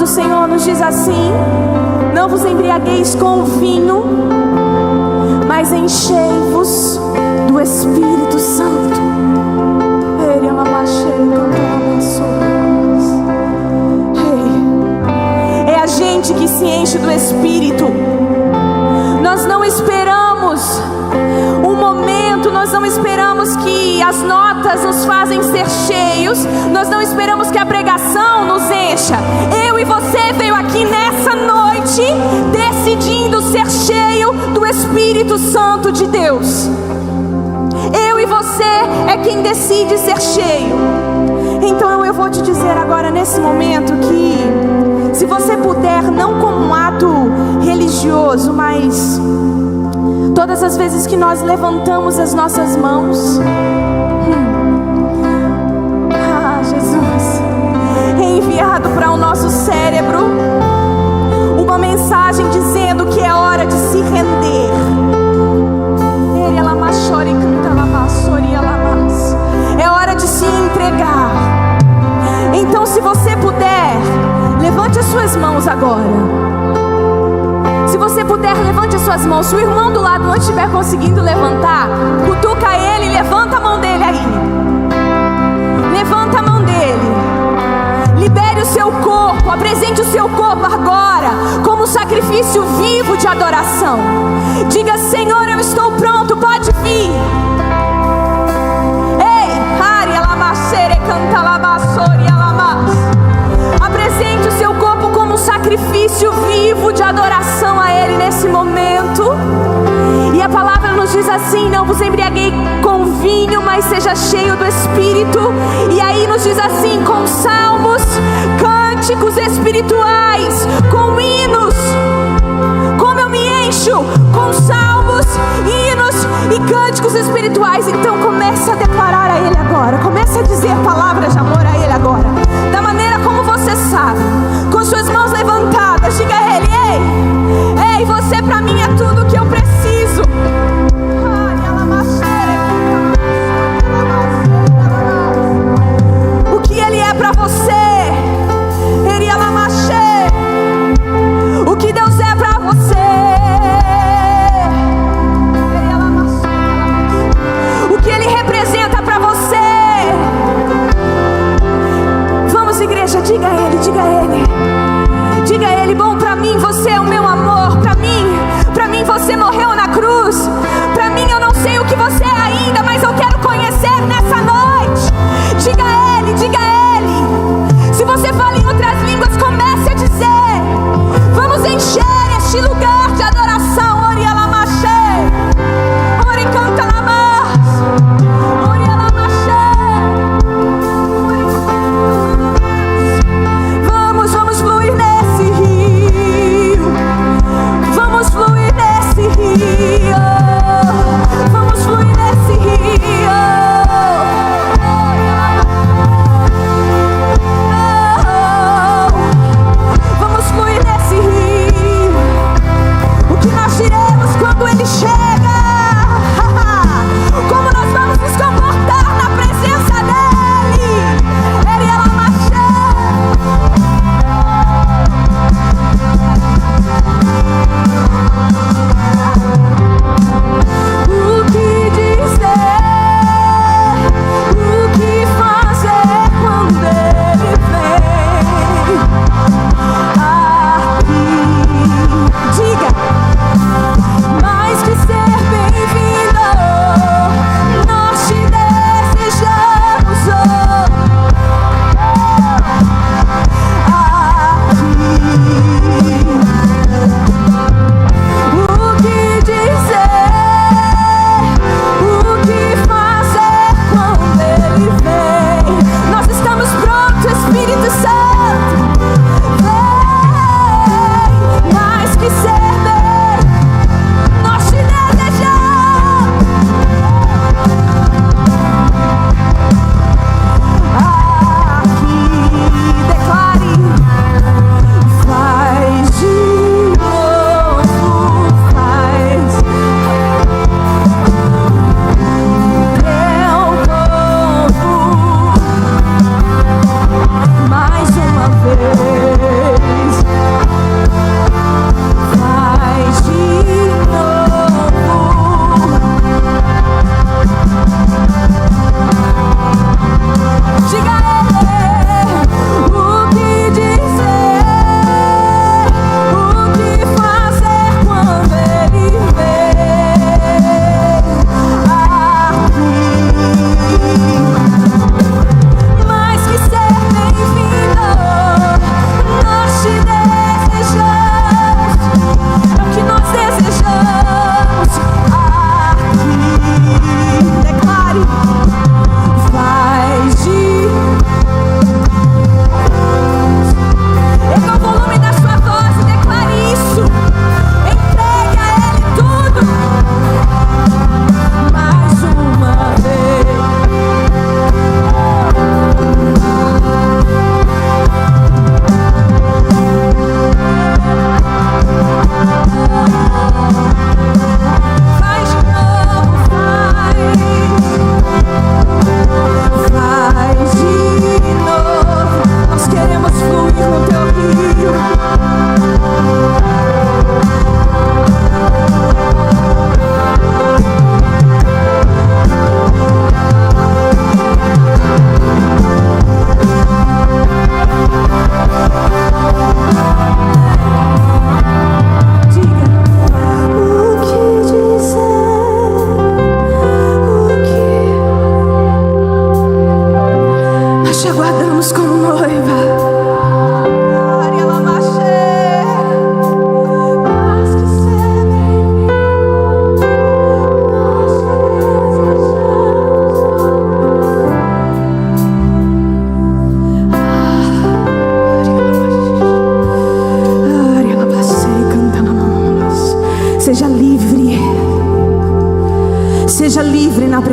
do Senhor nos diz assim: não vos embriagueis com vinho, mas enchei-vos do Espírito Santo. É a gente que se enche do Espírito. Nós não esperamos um momento, nós não esperamos que as notas nos fazem ser cheios, nós não esperamos que a pregação nos encha. Eu e você veio aqui nessa noite decidindo ser cheio do Espírito Santo de Deus. Eu e você é quem decide ser cheio. Então eu vou te dizer agora nesse momento que, se você puder, não como um ato religioso, mas todas as vezes que nós levantamos as nossas mãos, Jesus, é enviado para o nosso cérebro uma mensagem dizendo que é hora de se render. É hora de se entregar. Então, se você puder, levante as suas mãos agora. Se você puder, levante as suas mãos. Se o irmão do lado não estiver conseguindo levantar, cutuca ele, levanta a mão dele aí. Levanta a mão dele. Libere o seu corpo, apresente o seu corpo agora como sacrifício vivo de adoração. Diga: Senhor, eu estou pronto, pode vir. Apresente o seu corpo como um sacrifício vivo de adoração a Ele nesse momento. E a palavra nos diz assim: não vos embriaguei com vinho, mas seja cheio do Espírito. E aí nos diz assim: com salmos, cânticos espirituais, com hinos. Como eu me encho com salmos, hinos e cânticos espirituais. Então comece a declarar a Ele agora. Comece a dizer palavras de amor a Ele agora, da maneira como você sabe, com suas mãos levantadas. Diga a Ele: ei, você pra mim é tudo que eu preciso. O que Ele é pra você? O que Deus é pra você? O que Ele representa pra você? Vamos, igreja, diga a Ele, diga a Ele. Diga a Ele: bom, pra mim você é o meu amor. Pra mim você morreu na cruz. Pra mim eu não sei o que você é ainda, mas eu quero conhecer nessa noite. Diga a Ele, diga a Ele. Se você fala em outras línguas, comece a dizer. Vamos encher este lugar de adoração. Ori alamaxé, ori canta lamas, ori alamaxé. Vamos fluir nesse rio. Vamos fluir nesse rio. Vamos fluir nesse rio. Vamos fluir nesse rio. O que nós diremos quando Ele chega? Como nós vamos nos comportar na presença dEle? Ele é Lamachê. O que dizer? O que fazer quando Ele vem? Diga: mais que ser bem-vindo, nós te desejamos aqui. O que dizer? O que fazer quando Ele vem? Nós estamos prontos, Espírito Santo. Vem, mais que ser bem, nós te desejamos aqui. Declare: faz de novo, faz teu povo mais uma vez.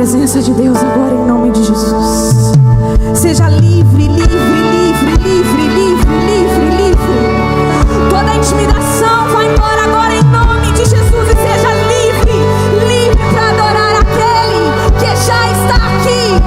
presença de Deus agora em nome de Jesus. Seja livre, livre, livre, livre, livre, livre, livre. Toda intimidação vai embora agora em nome de Jesus e seja livre, livre para adorar aquele que já está aqui.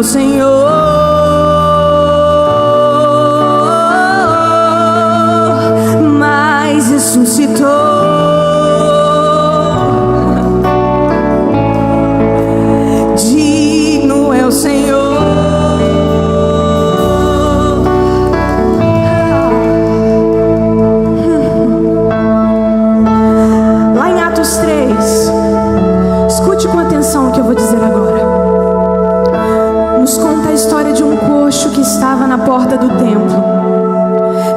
Senhor, mas ressuscitou. Digno é o Senhor. Lá em Atos 3, escute com atenção o que eu vou dizer agora. Nos conta a história de um coxo que estava na porta do templo,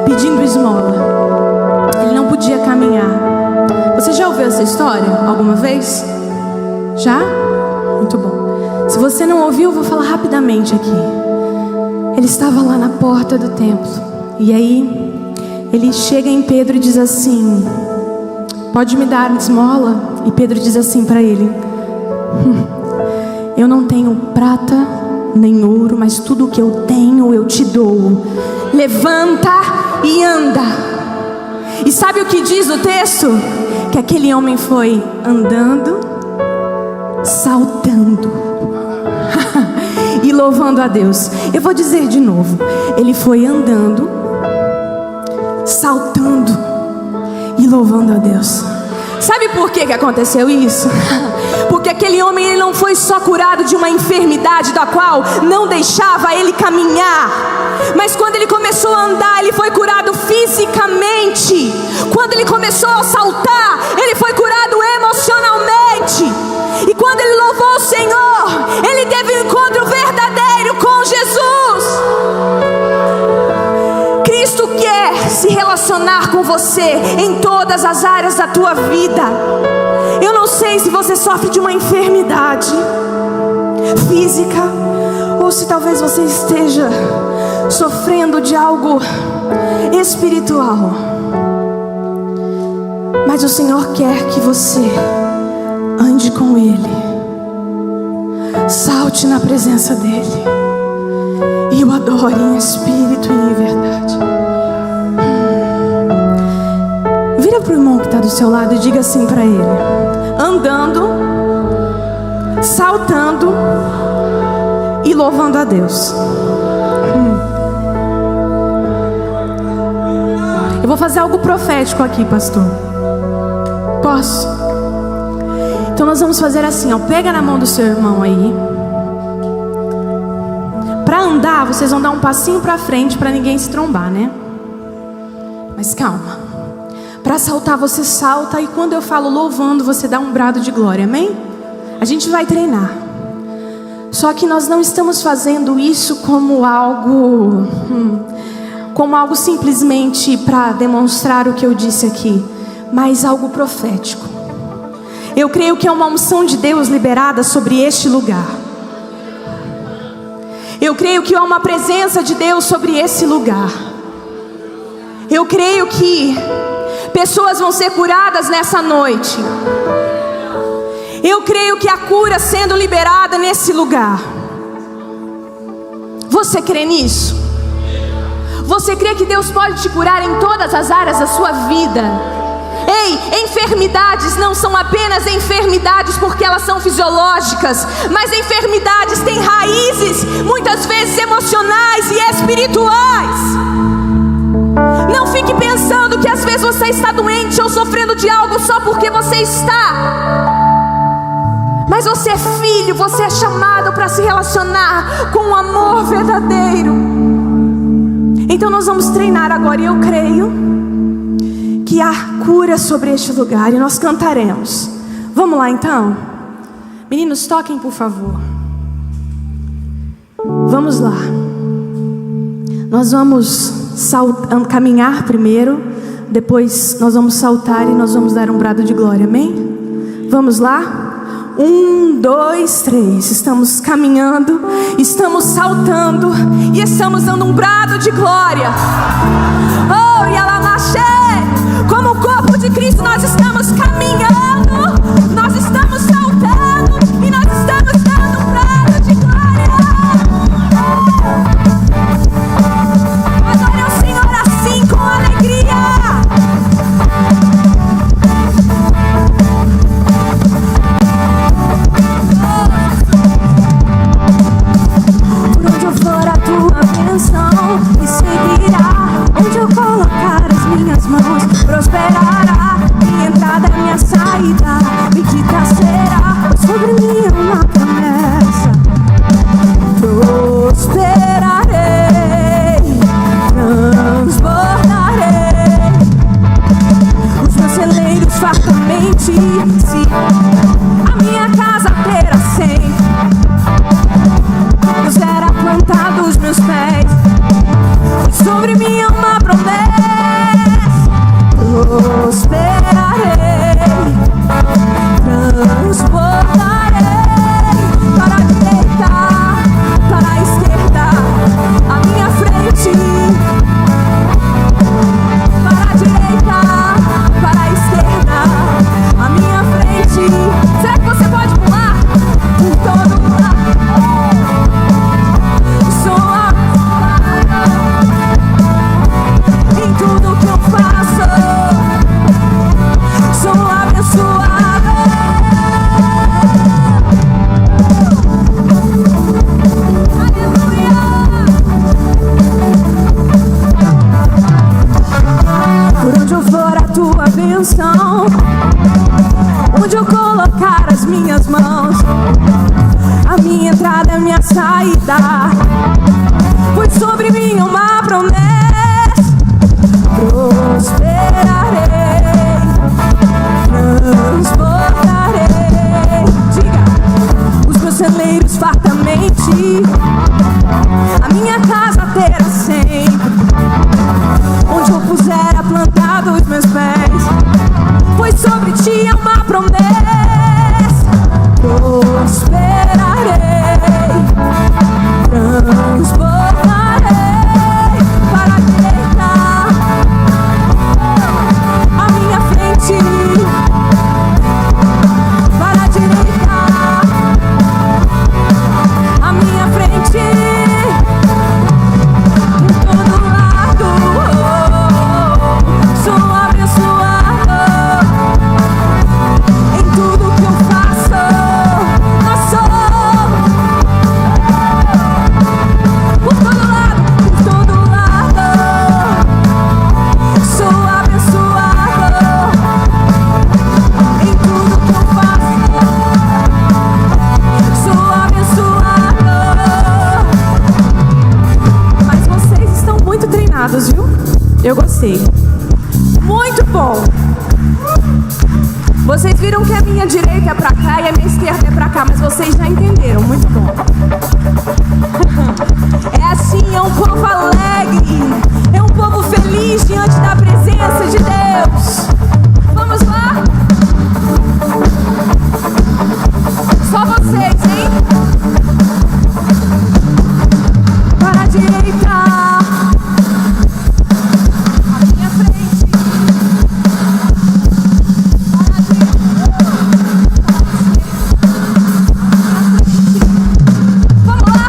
pedindo esmola. Ele não podia caminhar. Você já ouviu essa história alguma vez? Já? Muito bom. Se você não ouviu, eu vou falar rapidamente aqui. Ele estava lá na porta do templo. E aí, ele chega em Pedro e diz assim: pode me dar esmola? E Pedro diz assim para ele: eu não tenho prata nem ouro, mas tudo o que eu tenho eu te dou. Levanta e anda. E sabe o que diz o texto? Que aquele homem foi andando, saltando e louvando a Deus. Eu vou dizer de novo: ele foi andando, saltando e louvando a Deus. Sabe por que aconteceu isso? Porque aquele homem, ele não foi só curado de uma enfermidade da qual não deixava ele caminhar, mas quando ele começou a andar, ele foi curado fisicamente. Quando ele começou a saltar, ele foi curado emocionalmente. E quando ele louvou o Senhor, ele teve um encontro verdadeiro com Jesus. Cristo quer se relacionar com você em todas as áreas da tua vida. Eu não sei se você sofre de uma enfermidade física, ou se talvez você esteja sofrendo de algo espiritual. Mas o Senhor quer que você ande com Ele, salte na presença dEle e o adore em espírito e em verdade. Vira para o irmão que está do seu lado e diga assim para ele: andando, saltando e louvando a Deus. Eu vou fazer algo profético aqui, pastor. Posso? Então nós vamos fazer assim, ó. Pega na mão do seu irmão aí. Para andar, vocês vão dar um passinho para frente para ninguém se trombar, né? Mas calma. Para saltar, você salta, e quando eu falo louvando, você dá um brado de glória, amém? A gente vai treinar. Só que nós não estamos fazendo isso como algo simplesmente para demonstrar o que eu disse aqui, mas algo profético. Eu creio que é uma unção de Deus liberada sobre este lugar. Eu creio que há uma presença de Deus sobre esse lugar. Eu creio que pessoas vão ser curadas nessa noite. Eu creio que a cura sendo liberada nesse lugar. Você crê nisso? Você crê que Deus pode te curar em todas as áreas da sua vida? Ei, enfermidades não são apenas enfermidades porque elas são fisiológicas, mas enfermidades têm raízes, muitas vezes emocionais e espirituais. Não fique pensando que às vezes você está doente ou sofrendo de algo só porque você está. Mas você é filho, você é chamado para se relacionar com um amor verdadeiro. Então nós vamos treinar agora, e eu creio que há cura sobre este lugar, e nós cantaremos. Vamos lá então? Meninos, toquem por favor. Vamos lá. Nós vamos caminhar primeiro, depois nós vamos saltar e nós vamos dar um brado de glória, amém? Vamos lá? 1, 2, 3. Estamos caminhando, estamos saltando e estamos dando um brado de glória. Oh, e ela nasce. Como o corpo de Cristo, nós estamos caminhando, nós estamos saltando e nós estamos dando um brado de glória. Adore o Senhor assim, com alegria. saída. Foi sobre mim uma promessa: prosperarei, transportarei. Diga: os meus celeiros fartamente, a minha casa terá sempre. Onde eu puser plantado os meus pés, pois sobre ti é uma promessa: prosperarei, transportarei para a direita, à minha frente, para a direita, à minha frente, em todo lado. Sou abençoado em tudo que eu faço. Nós somos por todo lado, sou abençoado em tudo que eu faço. Sou abençoado. Mas vocês estão muito treinados, viu? Eu gostei. Muito bom. Vocês viram que a minha direita é pra cá e a minha esquerda é pra cá, mas vocês já entenderam. Muito bom. É assim, é um povo alegre, é um povo feliz diante da presença de Deus. Vamos lá? Só vocês, hein? Para a direita, à minha frente. Vamos lá?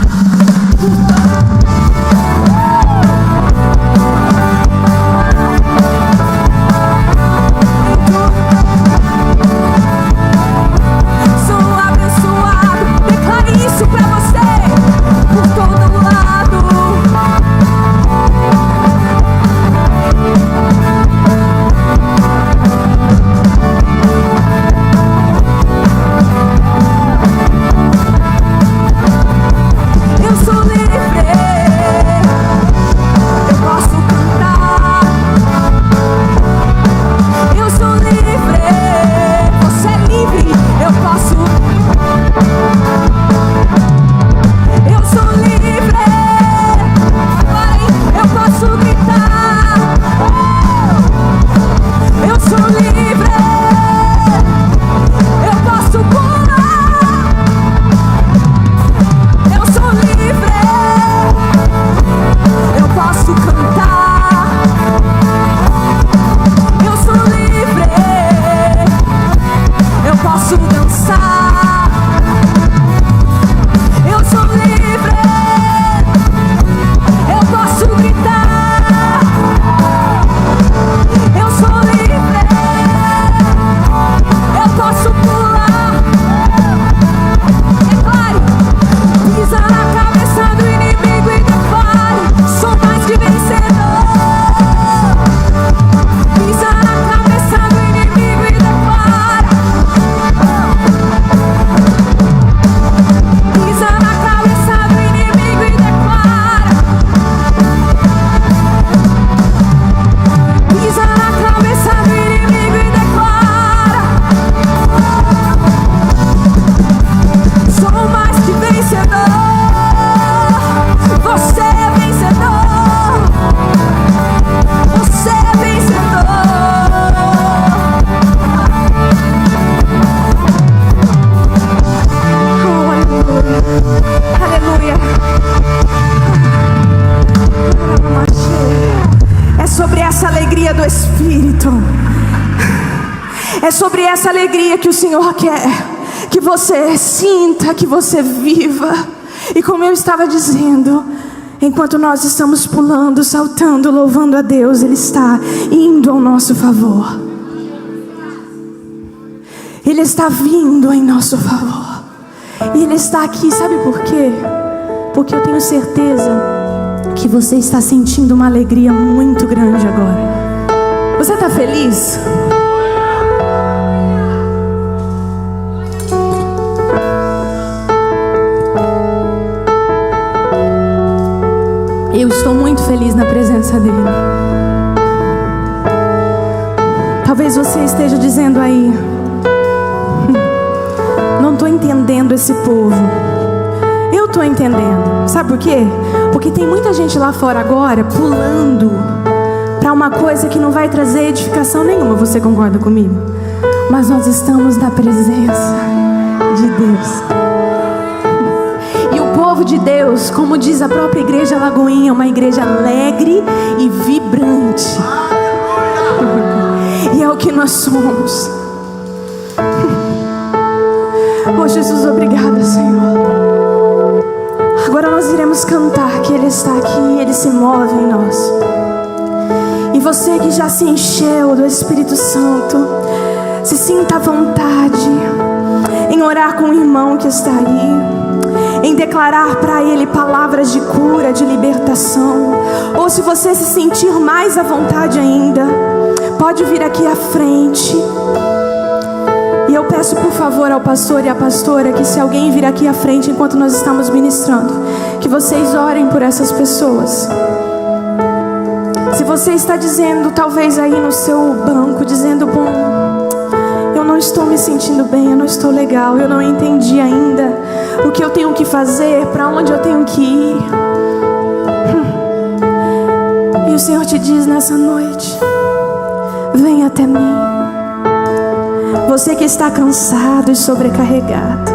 Sou abençoado. Declare isso pra você. Por todo lado. Eu sou livre, eu posso cantar. Eu sou livre, você é livre, eu posso. Eu sou livre, eu posso gritar. Eu sou livre, eu posso pular. Eu sou livre, eu posso cantar. Eu sou livre, eu posso dançar. Eu sou livre, eu posso gritar. Eu sou livre, eu posso pular. Declare: pisa na cabeça do inimigo e declare: sou mais que vencedor. Pisa na cabeça do inimigo e declara: pisa na cabeça do inimigo e declara: pisa na cabeça do inimigo e declara: sou mais que vencedor. Você é vencedor. Você é vencedor. Oh, aleluia. Aleluia. É sobre essa alegria do Espírito. É sobre essa alegria que o Senhor quer que você sinta, que você viva. E como eu estava dizendo, enquanto nós estamos pulando, saltando, louvando a Deus, Ele está indo ao nosso favor. Ele está vindo em nosso favor. E Ele está aqui, sabe por quê? Porque eu tenho certeza que você está sentindo uma alegria muito grande agora. Você está feliz? feliz na presença dele. Talvez você esteja dizendo aí: não estou entendendo esse povo. Eu estou entendendo. Sabe por quê? Porque tem muita gente lá fora agora pulando para uma coisa que não vai trazer edificação nenhuma. Você concorda comigo? Mas nós estamos na presença de Deus. E o povo de Deus, como diz a própria igreja Lagoinha, é uma igreja alegre e vibrante. E é o que nós somos. Oh Jesus, obrigada, Senhor. Agora nós iremos cantar que Ele está aqui, Ele se move em nós. E você que já se encheu do Espírito Santo, se sinta à vontade em orar com o irmão que está aí, em declarar para ele palavras de cura, de libertação. Ou se você se sentir mais à vontade ainda, pode vir aqui à frente. E eu peço por favor ao pastor e à pastora que, se alguém vir aqui à frente enquanto nós estamos ministrando, que vocês orem por essas pessoas. Se você está dizendo, talvez aí no seu banco, dizendo: bom, eu não estou me sentindo bem, eu não estou legal, eu não entendi ainda o que eu tenho que fazer, para onde eu tenho que ir. E o Senhor te diz nessa noite: vem até mim. Você que está cansado e sobrecarregado,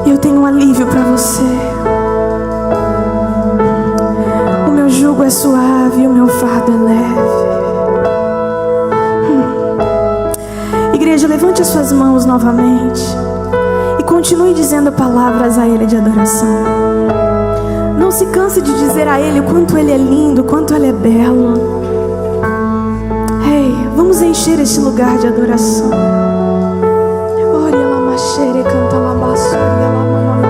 eu tenho um alívio para você. O meu jugo é suave e o meu fardo é leve. Igreja, levante as suas mãos novamente e continue dizendo palavras a Ele de adoração. Não se canse de dizer a Ele o quanto Ele é lindo, o quanto Ele é belo. Ei, vamos encher este lugar de adoração. Ore ela machere, canta ela basuri, ela mama.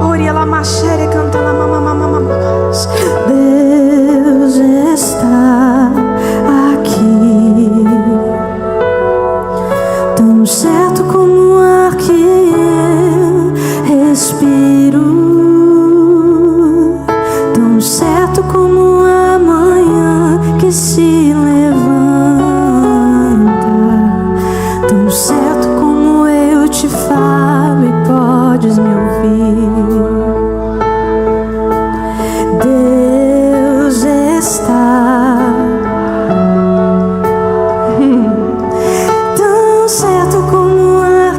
Ore ela machere, canta ela mama. Deus está aqui, tão certo como o ar que eu respiro, tão certo como a manhã que se levanta, tão certo como eu te falo e podes me ouvir. Deus está tão certo como o ar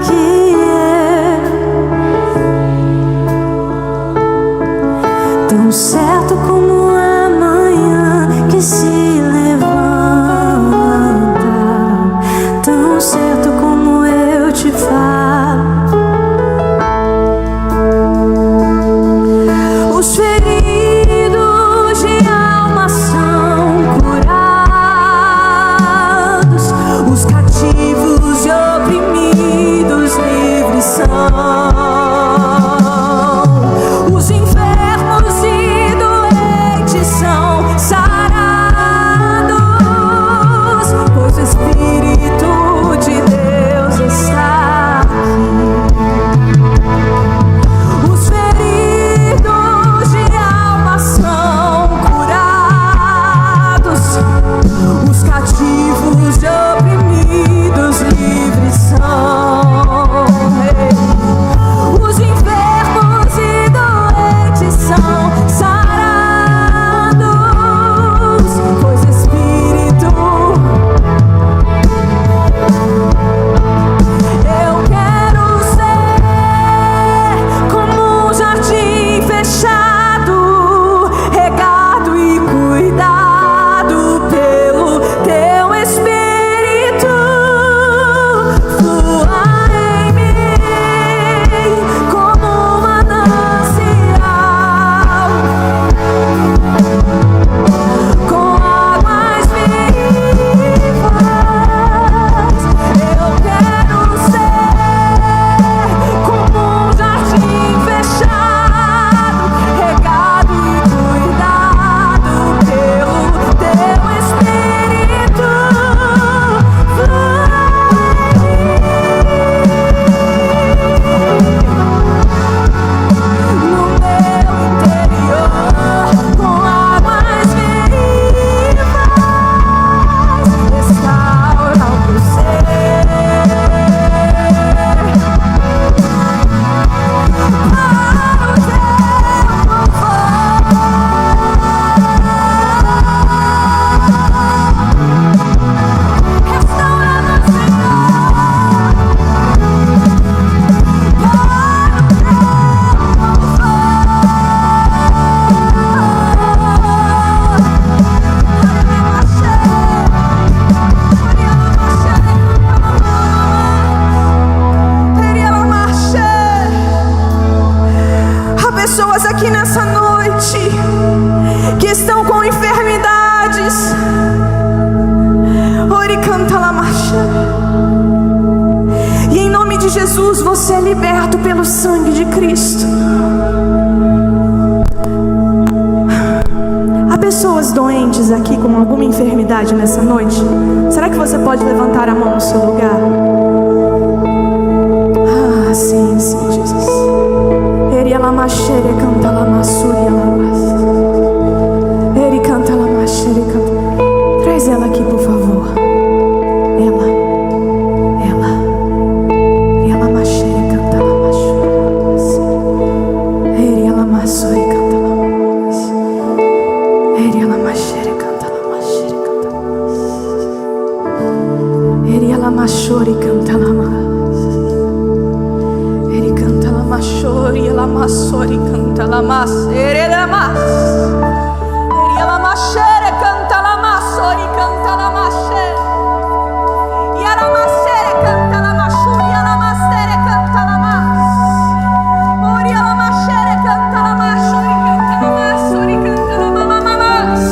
Jesus, você é liberto pelo sangue de Cristo. Há pessoas doentes aqui com alguma enfermidade nessa noite? Será que você pode levantar a mão no seu lugar? Ah, sim, sim, Jesus. Ela machere canta la massuria la. Ele canta la machere canta. Traz ela aqui, por favor. Ela machere canta la massuria. Ela massore canta la mas. Ela machere canta la machere canta la. Ela machore canta la mas. Machori, ela massori, canta la massere, ela mas. Ela machere, canta la massori, canta la machere. E ela machere, canta la machuri, ela massere, canta la mas. Ori, ela machere, canta la machuri, canta la massori, canta la mamamas.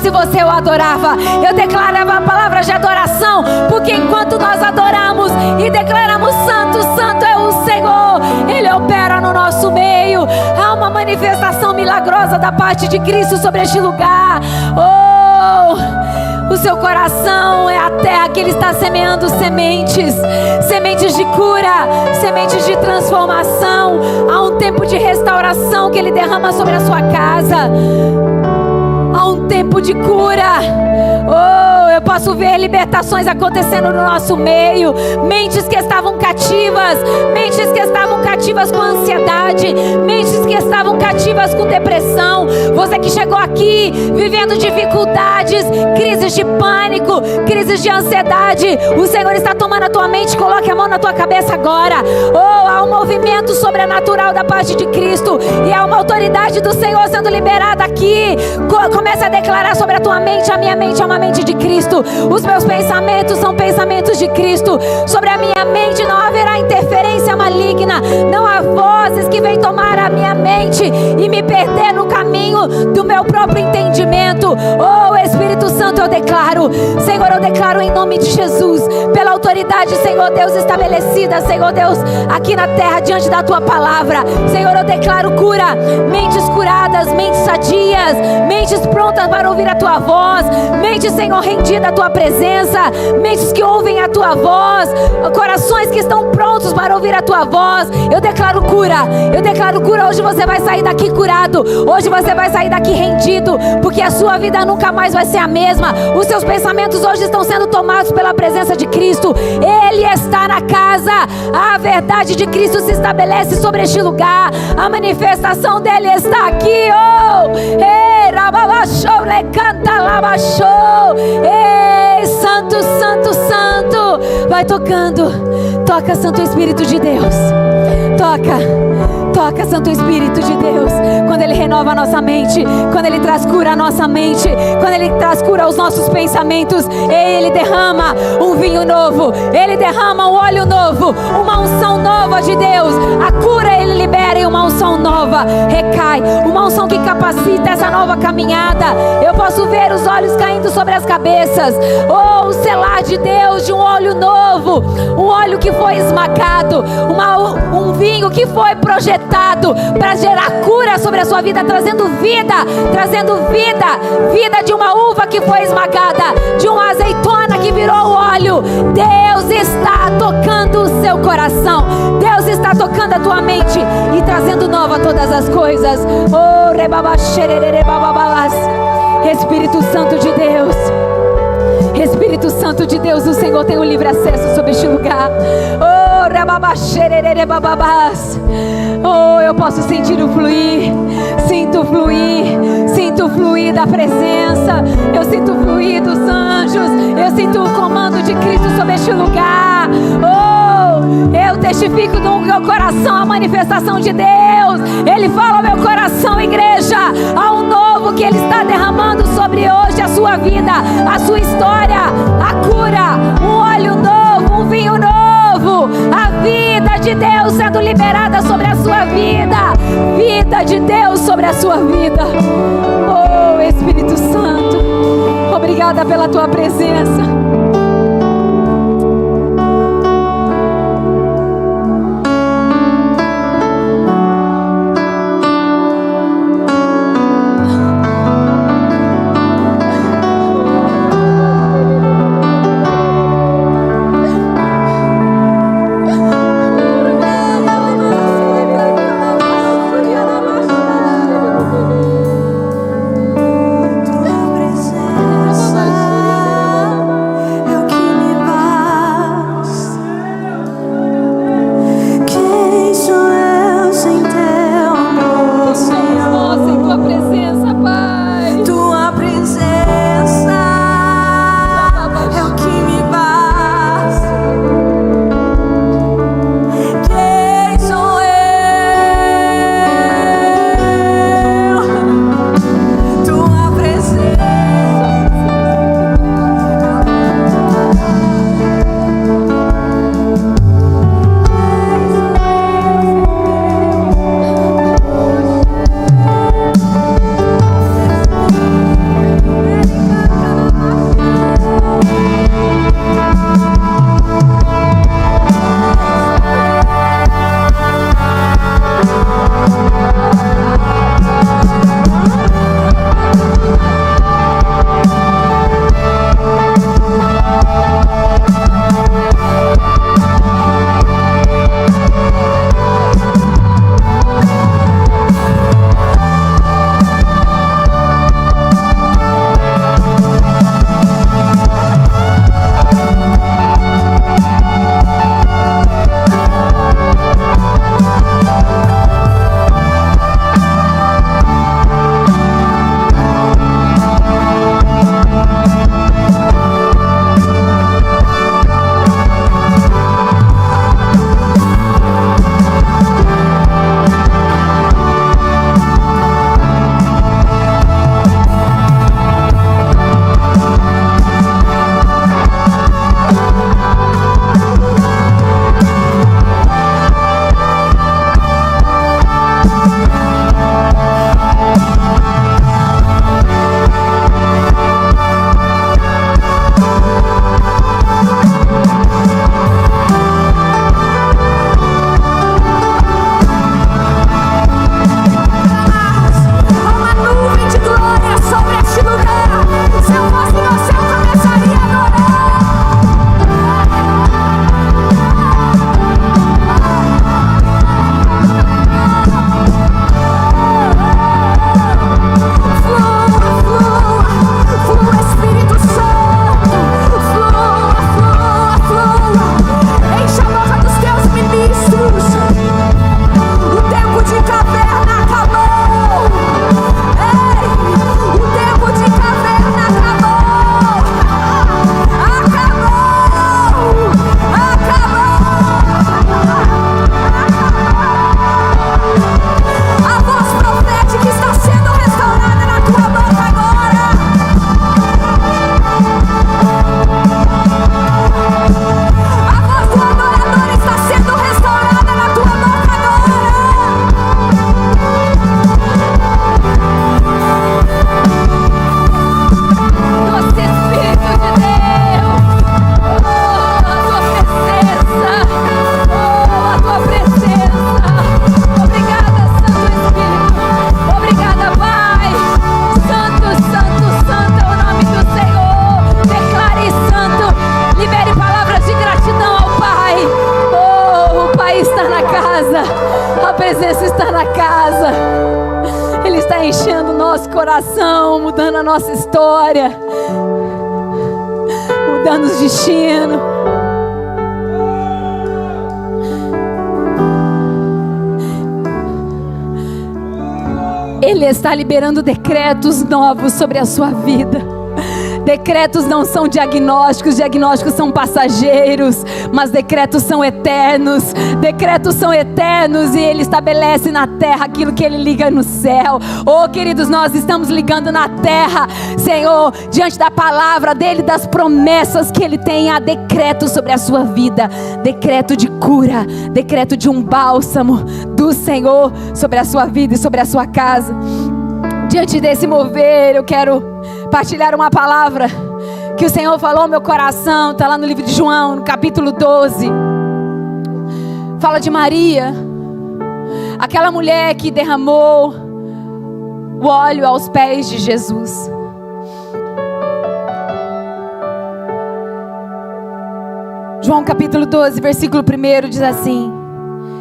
se você o adorava. Eu declarava a palavra de adoração, porque enquanto nós adoramos e declaramos santo, santo é o Senhor, Ele opera no nosso meio. Há uma manifestação milagrosa da parte de Cristo sobre este lugar. O seu coração é a terra que Ele está semeando sementes, sementes de cura, sementes de transformação. Há um tempo de restauração que Ele derrama sobre a sua casa. Há um tempo de cura. Eu posso ver libertações acontecendo no nosso meio. Mentes que estavam cativas, mentes que estavam cativas com ansiedade, mentes que estavam cativas com depressão. Você que chegou aqui vivendo dificuldades, crises de pânico, crises de ansiedade, o Senhor está tomando a tua mente. Coloque a mão na tua cabeça agora. Há um movimento sobrenatural da parte de Cristo, e há uma autoridade do Senhor sendo liberada aqui. Comece a declarar sobre a tua mente: a minha mente é uma mente de Cristo. Os meus pensamentos são pensamentos de Cristo. Sobre a minha mente não haverá interferência maligna. Não há vozes que vêm tomar a minha mente e me perder no caminho do meu próprio entendimento. Espírito Santo, eu declaro, Senhor, eu declaro em nome de Jesus, pela autoridade, Senhor Deus, estabelecida, Senhor Deus, aqui na terra, diante da tua palavra. Senhor, eu declaro cura, mentes curadas, mentes sadias, mentes prontas para ouvir a tua voz, mentes, Senhor, rendidas à tua presença, mentes que ouvem a tua voz, corações que estão prontos para ouvir a tua voz. Eu declaro cura, eu declaro cura. Hoje você vai sair daqui curado, hoje você vai sair daqui rendido, porque a sua vida nunca mais vai ser a mesma. Os seus pensamentos hoje estão sendo tomados pela presença de Cristo. Ele está na casa. A verdade de Cristo se estabelece sobre este lugar. A manifestação dele está aqui. Ei, Santo, Santo, Santo. Vai tocando. Toca, Santo Espírito de Deus. Toca, Santo Espírito de Deus. Quando Ele renova a nossa mente, quando Ele traz cura à nossa mente, quando Ele traz cura aos nossos pensamentos, Ele derrama um vinho novo, Ele derrama um óleo novo, uma unção nova de Deus. A cura Ele libera e uma unção nova recai, uma unção que capacita essa nova caminhada. Eu posso ver os olhos caindo sobre as cabeças. O selar de Deus, de um óleo novo, um óleo que foi esmagado, um vinho que foi projetado para gerar cura sobre a sua vida, trazendo vida, vida de uma uva que foi esmagada, de uma azeitona que virou óleo. Deus está tocando o seu coração, Deus está tocando a tua mente e trazendo nova todas as coisas. Espírito Santo de Deus, Espírito Santo de Deus, o Senhor tem o livre acesso sobre este lugar. Eu posso sentir o fluir, sinto o fluir da presença, eu sinto o fluir dos anjos, eu sinto o comando de Cristo sobre este lugar. Eu testifico no meu coração a manifestação de Deus. Ele fala ao meu coração, igreja, há um novo que Ele está derramando sobre hoje a sua vida, a sua história, a cura, um óleo novo, um vinho novo, a vida de Deus sendo liberada sobre a sua vida, vida de Deus sobre a sua vida. Espírito Santo, obrigada pela tua presença. transformação, mudando a nossa história, mudando os destinos. Ele está liberando decretos novos sobre a sua vida. Decretos não são diagnósticos, diagnósticos são passageiros, mas decretos são eternos. Decretos são eternos e Ele estabelece na terra aquilo que Ele liga no céu. Oh, queridos, nós estamos ligando na terra, Senhor, diante da palavra dEle, das promessas que Ele tem. Há decreto sobre a sua vida, decreto de cura, decreto de um bálsamo do Senhor sobre a sua vida e sobre a sua casa. Diante desse mover, eu quero partilhar uma palavra que o Senhor falou no meu coração. Está lá no livro de João, no capítulo 12. Fala de Maria, aquela mulher que derramou o óleo aos pés de Jesus. João capítulo 12, versículo 1 diz assim: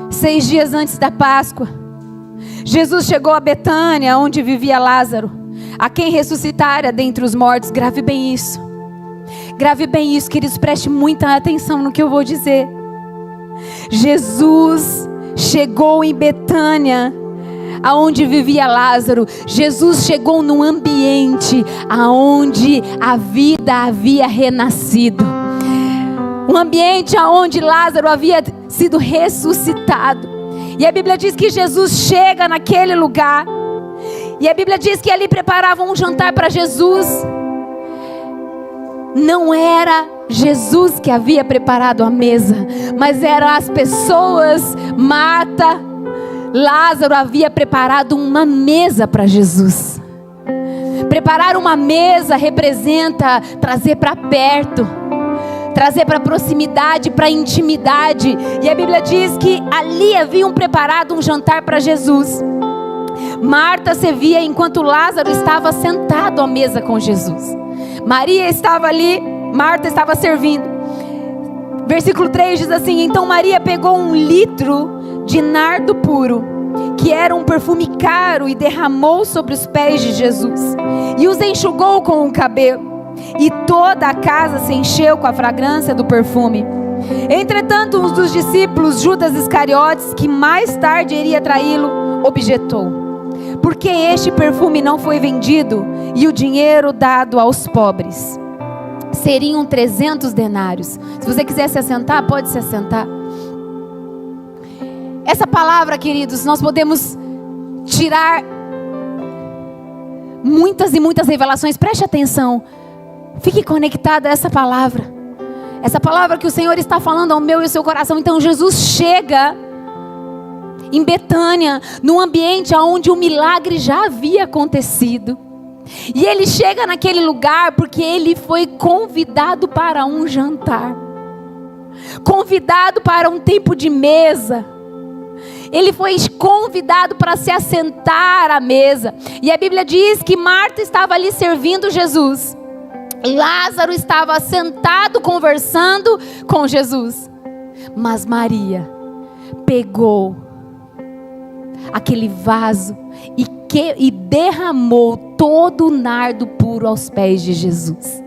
6 dias antes da Páscoa, Jesus chegou a Betânia, onde vivia Lázaro, a quem ressuscitara dentre os mortos. Grave bem isso. Grave bem isso, queridos, preste muita atenção no que eu vou dizer. Jesus chegou em Betânia, aonde vivia Lázaro. Jesus chegou num ambiente aonde a vida havia renascido. Um ambiente aonde Lázaro havia sido ressuscitado. E a Bíblia diz que Jesus chega naquele lugar. E a Bíblia diz que ali preparavam um jantar para Jesus. Não era Jesus que havia preparado a mesa, mas eram as pessoas. Marta, Lázaro havia preparado uma mesa para Jesus. Preparar uma mesa representa trazer para perto, trazer para proximidade, para intimidade. E a Bíblia diz que ali haviam preparado um jantar para Jesus. Marta servia enquanto Lázaro estava sentado à mesa com Jesus. Maria estava ali, Marta estava servindo. Versículo 3 diz assim: então Maria pegou 1 litro de nardo puro, que era um perfume caro, e derramou sobre os pés de Jesus, e os enxugou com o cabelo. E toda a casa se encheu com a fragrância do perfume. Entretanto, um dos discípulos, Judas Iscariotes, que mais tarde iria traí-lo, objetou: por que este perfume não foi vendido e o dinheiro dado aos pobres? Seriam 300 denários. Se você quiser se assentar, pode se assentar. Essa palavra, queridos, nós podemos tirar muitas e muitas revelações. Preste atenção. Fique conectado a essa palavra. Essa palavra que o Senhor está falando ao meu e ao seu coração. Então Jesus chega em Betânia, num ambiente onde o milagre já havia acontecido. E ele chega naquele lugar porque ele foi convidado para um jantar. Convidado para um tempo de mesa. Ele foi convidado para se assentar à mesa. E a Bíblia diz que Marta estava ali servindo Jesus. Lázaro estava sentado conversando com Jesus. Mas Maria pegou aquele vaso e derramou todo o nardo puro aos pés de Jesus.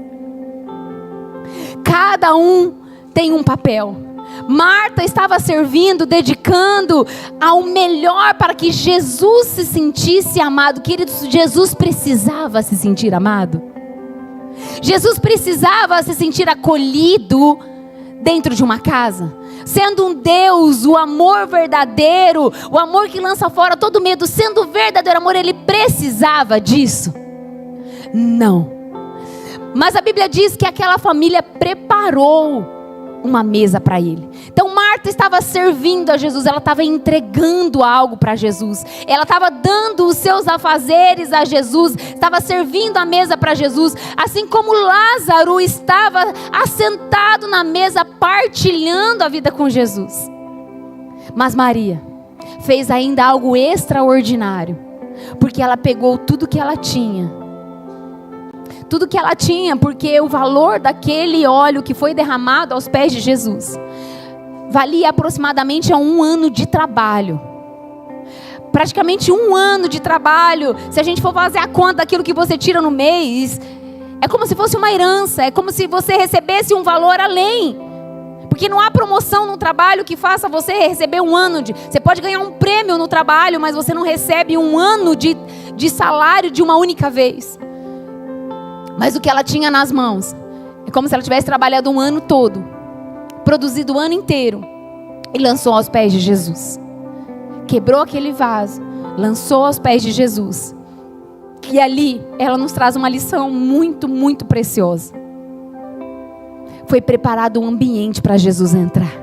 Cada um tem um papel. Marta estava servindo, dedicando ao melhor para que Jesus se sentisse amado. Queridos, Jesus precisava se sentir amado. Jesus precisava se sentir acolhido dentro de uma casa. Sendo um Deus, o amor verdadeiro, o amor que lança fora todo medo, sendo verdadeiro amor, ele precisava disso? Não. Mas a Bíblia diz que aquela família preparou uma mesa para ele. Então Marta estava servindo a Jesus, ela estava entregando algo para Jesus, ela estava dando os seus afazeres a Jesus, estava servindo a mesa para Jesus, assim como Lázaro estava assentado na mesa partilhando a vida com Jesus. Mas Maria fez ainda algo extraordinário, porque ela pegou tudo que ela tinha. Tudo que ela tinha, porque o valor daquele óleo que foi derramado aos pés de Jesus valia aproximadamente 1 ano de trabalho. praticamente 1 ano de trabalho. Se a gente for fazer a conta daquilo que você tira no mês, é como se fosse uma herança, é como se você recebesse um valor além. Porque não há promoção no trabalho que faça você receber 1 ano de... Você pode ganhar um prêmio no trabalho, mas você não recebe 1 ano de salário de uma única vez. Mas o que ela tinha nas mãos é como se ela tivesse trabalhado 1 ano todo, produzido o ano inteiro, e lançou aos pés de Jesus. Quebrou aquele vaso, lançou aos pés de Jesus. E ali ela nos traz uma lição muito, muito preciosa. Foi preparado um ambiente para Jesus entrar.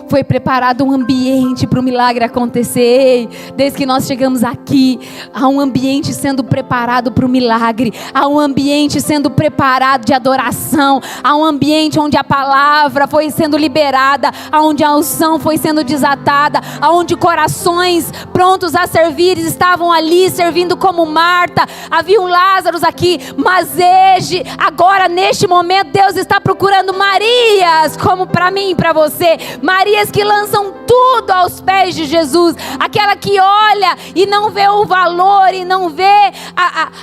Foi preparado um ambiente para o milagre acontecer. Ei, desde que nós chegamos aqui, há um ambiente sendo preparado para o milagre. Há um ambiente sendo preparado de adoração. Há um ambiente onde a palavra foi sendo liberada, onde a unção foi sendo desatada, onde corações prontos a servir estavam ali servindo como Marta. Havia um Lázaro aqui, mas hoje, agora neste momento, Deus está procurando Marias, como para mim e para você. Marias que lançam tudo aos pés de Jesus, aquela que olha e não vê o valor e não vê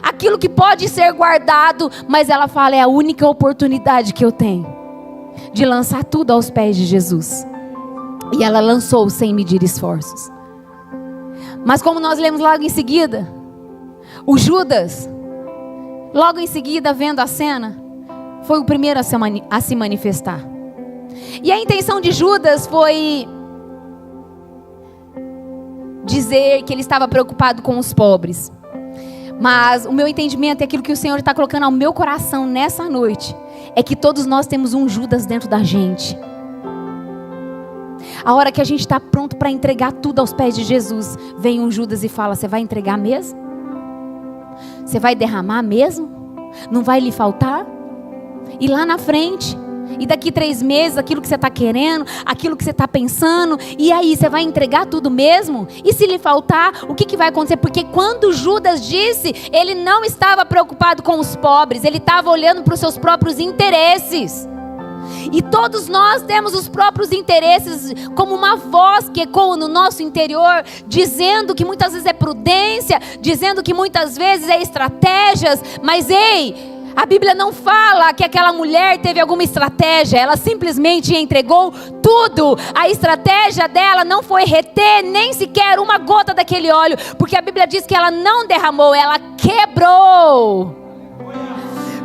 aquilo que pode ser guardado, mas ela fala: é a única oportunidade que eu tenho de lançar tudo aos pés de Jesus. E ela lançou sem medir esforços. Mas como nós lemos logo em seguida, o Judas, logo em seguida, vendo a cena, foi o primeiro a se manifestar. E a intenção de Judas foi dizer que ele estava preocupado com os pobres. Mas o meu entendimento é aquilo que o Senhor está colocando ao meu coração nessa noite. É que todos nós temos um Judas dentro da gente. A hora que a gente está pronto para entregar tudo aos pés de Jesus, vem um Judas e fala: você vai entregar mesmo? Você vai derramar mesmo? Não vai lhe faltar? E lá na frente... E daqui 3 meses, aquilo que você está querendo, aquilo que você está pensando, e aí, você vai entregar tudo mesmo? E se lhe faltar, o que vai acontecer? Porque quando Judas disse, ele não estava preocupado com os pobres, ele estava olhando para os seus próprios interesses. E todos nós temos os próprios interesses, como uma voz que ecoa no nosso interior, dizendo que muitas vezes é prudência, dizendo que muitas vezes é estratégias, mas ei... A Bíblia não fala que aquela mulher teve alguma estratégia, ela simplesmente entregou tudo. A estratégia dela não foi reter nem sequer uma gota daquele óleo, porque a Bíblia diz que ela não derramou, ela quebrou.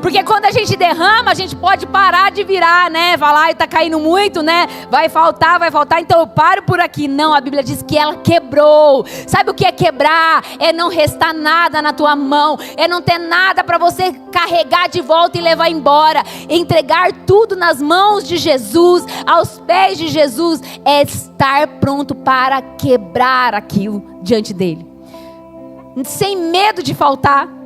Porque quando a gente derrama, a gente pode parar de virar, né? Falar, está caindo muito, né? Vai faltar, então eu paro por aqui. Não, a Bíblia diz que ela quebrou. Sabe o que é quebrar? É não restar nada na tua mão. É não ter nada para você carregar de volta e levar embora. Entregar tudo nas mãos de Jesus, aos pés de Jesus, é estar pronto para quebrar aquilo diante dele. Sem medo de faltar.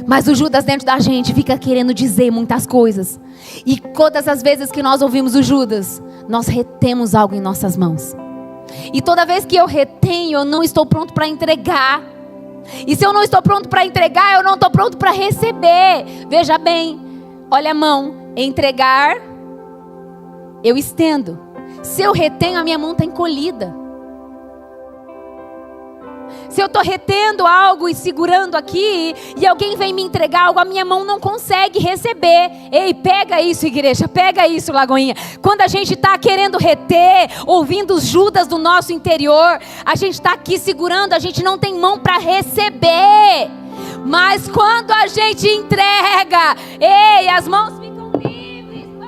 Mas o Judas dentro da gente fica querendo dizer muitas coisas. E todas as vezes que nós ouvimos o Judas, nós retemos algo em nossas mãos. E toda vez que eu retenho, eu não estou pronto para entregar. E se eu não estou pronto para entregar, eu não estou pronto para receber. Veja bem, olha a mão, entregar, eu estendo. Se eu retenho, a minha mão está encolhida. Se eu estou retendo algo e segurando aqui, e alguém vem me entregar algo, a minha mão não consegue receber. Ei, pega isso, igreja, pega isso, Lagoinha. Quando a gente está querendo reter, ouvindo os Judas do nosso interior, a gente está aqui segurando, a gente não tem mão para receber. Mas quando a gente entrega, ei, as mãos ficam livres para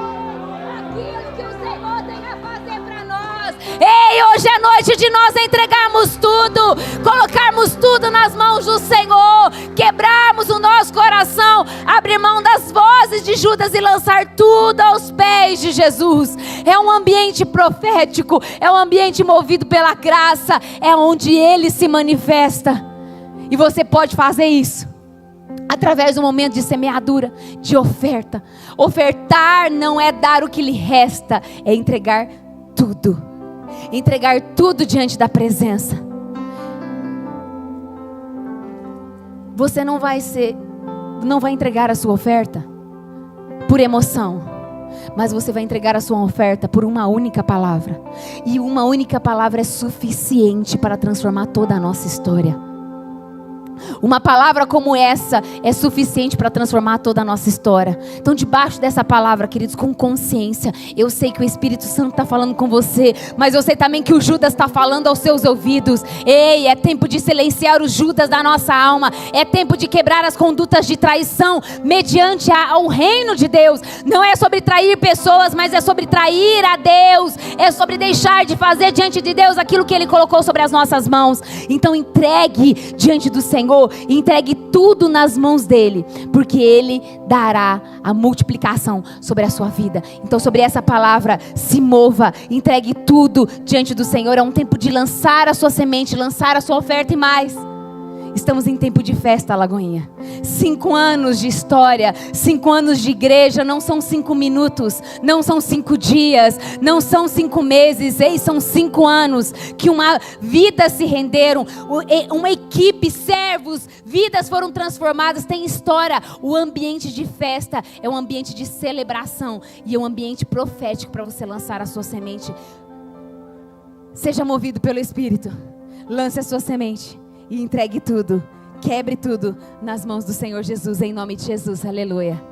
receber aquilo que o Senhor tem a fazer para nós. Ei, hoje é noite de nós entregarmos tudo, colocarmos tudo nas mãos do Senhor, quebrarmos o nosso coração, abrir mão das vozes de Judas e lançar tudo aos pés de Jesus. É um ambiente profético, é um ambiente movido pela graça, é onde Ele se manifesta. E você pode fazer isso através do momento de semeadura, de oferta. Ofertar não é dar o que lhe resta, é entregar tudo. Entregar tudo diante da presença. Você não vai entregar a sua oferta por emoção. mas você vai entregar a sua oferta por uma única palavra. E uma única palavra é suficiente para transformar toda a nossa história. Uma palavra como essa é suficiente para transformar toda a nossa história. Então, debaixo dessa palavra, queridos, com consciência, eu sei que o Espírito Santo está falando com você, mas eu sei também que o Judas está falando aos seus ouvidos. Ei, é tempo de silenciar os Judas da nossa alma. É tempo de quebrar as condutas de traição mediante ao reino de Deus. Não é sobre trair pessoas, mas é sobre trair a Deus. É sobre deixar de fazer diante de Deus aquilo que Ele colocou sobre as nossas mãos. Então, entregue diante do Senhor. Entregue tudo nas mãos dele, porque ele dará a multiplicação sobre a sua vida. Então, sobre essa palavra, se mova, entregue tudo diante do Senhor. É um tempo de lançar a sua semente, lançar a sua oferta e mais. Estamos em tempo de festa, Lagoinha. 5 anos de história, 5 anos de igreja, não são 5 minutos, não são 5 dias, não são 5 meses, são 5 anos que uma vida se renderam, uma equipe, servos, vidas foram transformadas, tem história. O ambiente de festa é um ambiente de celebração e é um ambiente profético para você lançar a sua semente. Seja movido pelo Espírito, lance a sua semente. E entregue tudo, quebre tudo nas mãos do Senhor Jesus, em nome de Jesus, aleluia.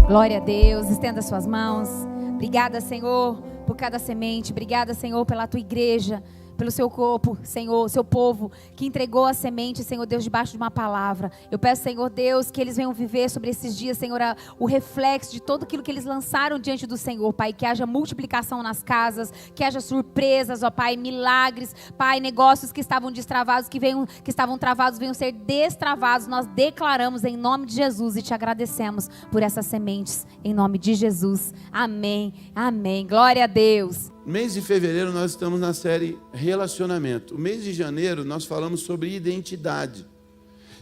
Glória a Deus, estenda suas mãos. Obrigada, Senhor, por cada semente. Obrigada, Senhor, pela tua igreja, pelo seu corpo, Senhor, seu povo que entregou a semente, Senhor Deus, debaixo de uma palavra. Eu peço, Senhor Deus, que eles venham viver sobre esses dias, Senhor, o reflexo de tudo aquilo que eles lançaram diante do Senhor, Pai. Que haja multiplicação nas casas, que haja surpresas, ó Pai, milagres, Pai, negócios que estavam destravados, que estavam travados, venham ser destravados. Nós declaramos em nome de Jesus e te agradecemos por essas sementes, em nome de Jesus. Amém, amém. Glória a Deus. Mês de fevereiro nós estamos na série Relacionamento. O mês de janeiro nós falamos sobre identidade.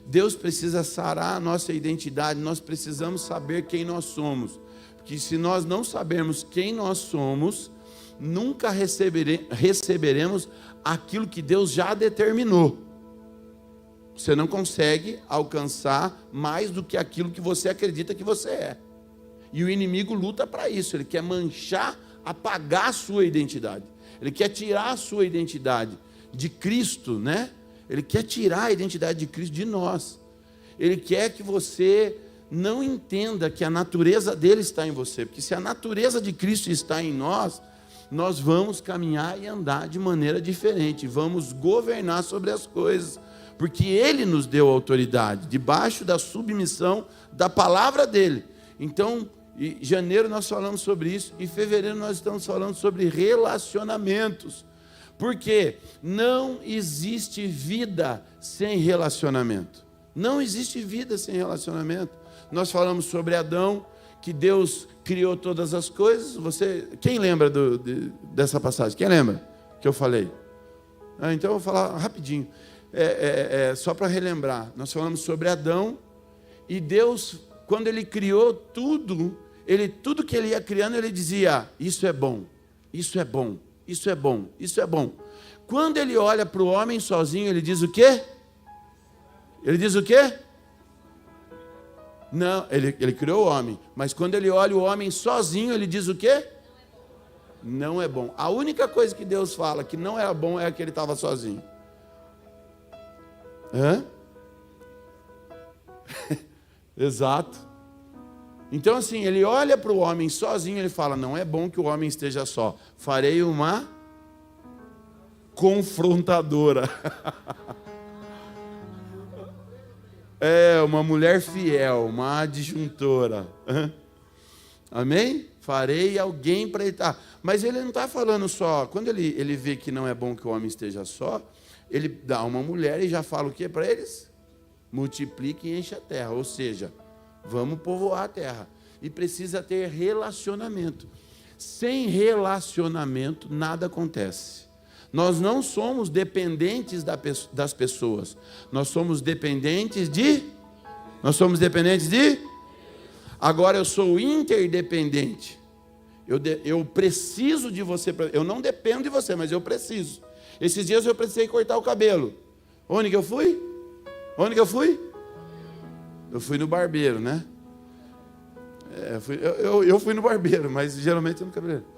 Deus precisa sarar a nossa identidade, nós precisamos saber quem nós somos. Porque se nós não sabermos quem nós somos, nunca receberemos aquilo que Deus já determinou. Você não consegue alcançar mais do que aquilo que você acredita que você é. E o inimigo luta para isso, ele quer manchar, apagar a sua identidade. Ele quer tirar a sua identidade de Cristo, né? Ele quer tirar a identidade de Cristo de nós. Ele quer que você não entenda que a natureza dele está em você. Porque se a natureza de Cristo está em nós, nós vamos caminhar e andar de maneira diferente. Vamos governar sobre as coisas. Porque ele nos deu autoridade, debaixo da submissão da palavra dele. Então, em janeiro nós falamos sobre isso, e em fevereiro nós estamos falando sobre relacionamentos, porque não existe vida sem relacionamento, não existe vida sem relacionamento. Nós falamos sobre Adão, que Deus criou todas as coisas. Quem lembra dessa passagem? Quem lembra que eu falei? Então eu vou falar rapidinho, só para relembrar. Nós falamos sobre Adão, e Deus, quando ele criou tudo que ele ia criando, ele dizia: isso é bom, isso é bom, isso é bom, isso é bom. Quando ele olha para o homem sozinho, ele diz o quê? Ele diz o quê? Não, ele criou o homem, mas quando ele olha o homem sozinho, ele diz o quê? Não é bom. A única coisa que Deus fala que não era bom é que ele estava sozinho. Exato. Então assim, ele olha para o homem sozinho, ele fala: não é bom que o homem esteja só, farei uma confrontadora. Uma mulher fiel, uma adjuntora. Amém? Farei alguém para ele estar. Mas ele não está falando só, quando ele vê que não é bom que o homem esteja só, ele dá uma mulher e já fala o que para eles? Multiplique e enche a terra, ou seja, vamos povoar a terra. E precisa ter relacionamento. Sem relacionamento, nada acontece. Nós não somos dependentes das pessoas. Nós somos dependentes de... Agora eu sou interdependente. Eu preciso de você. Eu não dependo de você, mas eu preciso. Esses dias eu precisei cortar o cabelo. Onde que eu fui? Eu fui no barbeiro, né? Eu fui no barbeiro, mas geralmente eu no cabeleireiro.